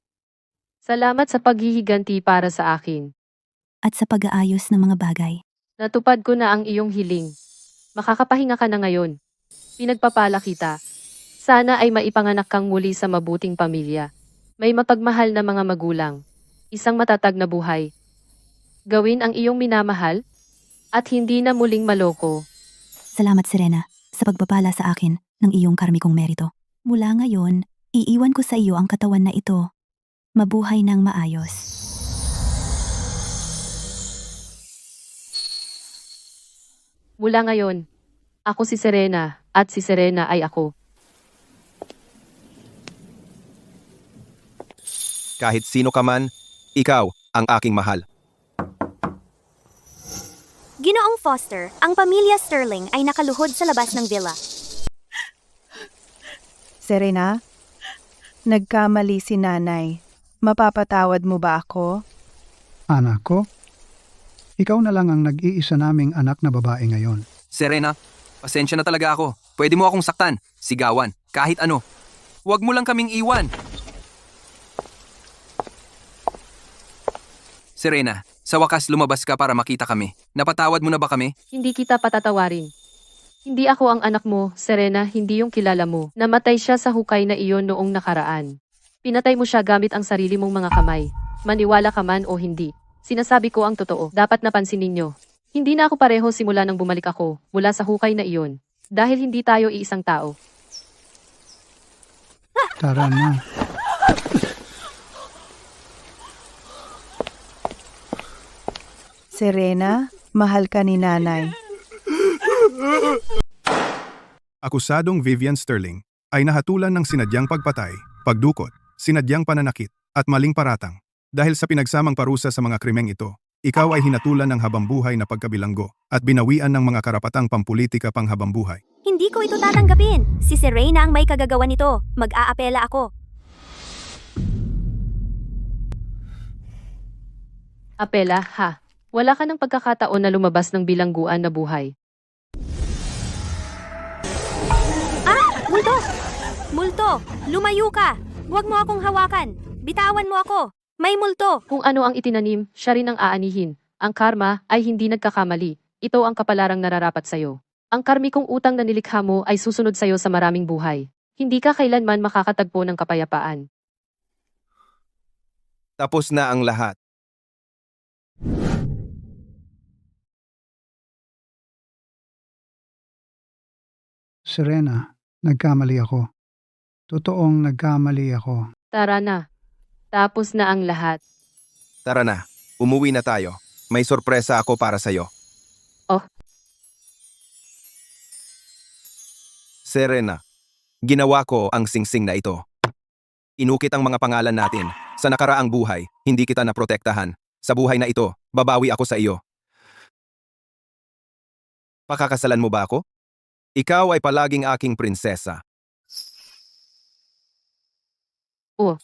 salamat sa paghihiganti para sa akin. At sa pag-aayos ng mga bagay. Natupad ko na ang iyong hiling. Makakapahinga ka na ngayon. Pinagpapala kita. Sana ay maipanganak kang muli sa mabuting pamilya. May mapagmahal na mga magulang. Isang matatag na buhay. Gawin ang iyong minamahal at hindi na muling maloko. Salamat, Serena, sa pagpapala sa akin ng iyong karmikong merito. Mula ngayon, iiwan ko sa iyo ang katawan na ito. Mabuhay ng maayos. Mula ngayon, ako si Serena at si Serena ay ako. Kahit sino ka man, ikaw ang aking mahal. Ginoong Foster, ang pamilya Sterling ay nakaluhod sa labas ng villa. Serena, nagkamali si nanay. Mapapatawad mo ba ako? Anak ko? Ikaw na lang ang nag-iisa naming anak na babae ngayon. Serena, pasensya na talaga ako. Pwede mo akong saktan, sigawan, kahit ano. Huwag mo lang kaming iwan. Serena, sa wakas lumabas ka para makita kami. Napatawad mo na ba kami? Hindi kita patatawarin. Hindi ako ang anak mo, Serena, hindi yung kilala mo. Namatay siya sa hukay na iyon noong nakaraan. Pinatay mo siya gamit ang sarili mong mga kamay. Maniwala ka man o hindi. Sinasabi ko ang totoo. Dapat napansin ninyo. Hindi na ako pareho simula nang bumalik ako mula sa hukay na iyon. Dahil hindi tayo iisang tao. Tara na. Serena, mahal ka ni nanay. Akusadong Vivian Sterling ay nahatulan ng sinadyang pagpatay, pagdukot, sinadyang pananakit, at maling paratang. Dahil sa pinagsamang parusa sa mga krimeng ito, ikaw ay hinatulan ng habambuhay na pagkabilanggo at binawian ng mga karapatang pampulitika panghabambuhay. Hindi ko ito tatanggapin. Si Serena ang may kagagawa nito. Mag-aapela ako. Apela, ha? Wala ka ng pagkakataon na lumabas ng bilangguan na buhay. Multo! Multo! Lumayo ka! Huwag mo akong hawakan! Bitawan mo ako! May multo! Kung ano ang itinanim, siya rin ang aanihin. Ang karma ay hindi nagkakamali. Ito ang kapalarang nararapat sa'yo. Ang karmikong utang na nilikha mo ay susunod sa'yo sa maraming buhay. Hindi ka kailanman makakatagpo ng kapayapaan. Tapos na ang lahat. Serena, nagkamali ako. Totoong nagkamali ako. Tara na. Tapos na ang lahat. Tara na, umuwi na tayo. May sorpresa ako para sa'yo. Oh. Serena, ginawa ko ang singsing na ito. Inukit ang mga pangalan natin. Sa nakaraang buhay, hindi kita naprotektahan. Sa buhay na ito, babawi ako sa iyo. Pakakasalan mo ba ako? Ikaw ay palaging aking prinsesa. Oh.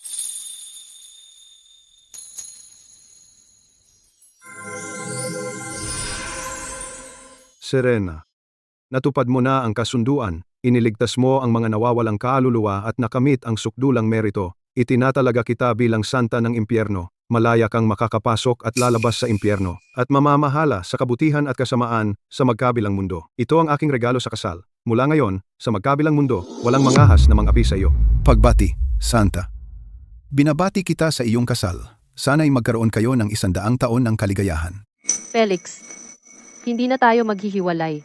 Serena, natupad mo na ang kasunduan, iniligtas mo ang mga nawawalang kaluluwa at nakamit ang sukdulang merito, itinatalaga kita bilang santa ng impyerno, malaya kang makakapasok at lalabas sa impyerno, at mamamahala sa kabutihan at kasamaan sa magkabilang mundo. Ito ang aking regalo sa kasal. Mula ngayon, sa magkabilang mundo, walang mangahas na mangapi sa iyo. Pagbati, Santa. Binabati kita sa iyong kasal. Sana'y magkaroon kayo ng 100 taon ng kaligayahan. Felix, hindi na tayo maghihiwalay.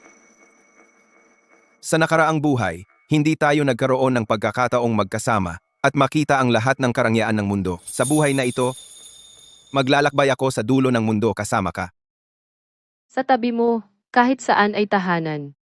Sa nakaraang buhay, hindi tayo nagkaroon ng pagkakataong magkasama at makita ang lahat ng karangyaan ng mundo. Sa buhay na ito, maglalakbay ako sa dulo ng mundo kasama ka. Sa tabi mo, kahit saan ay tahanan.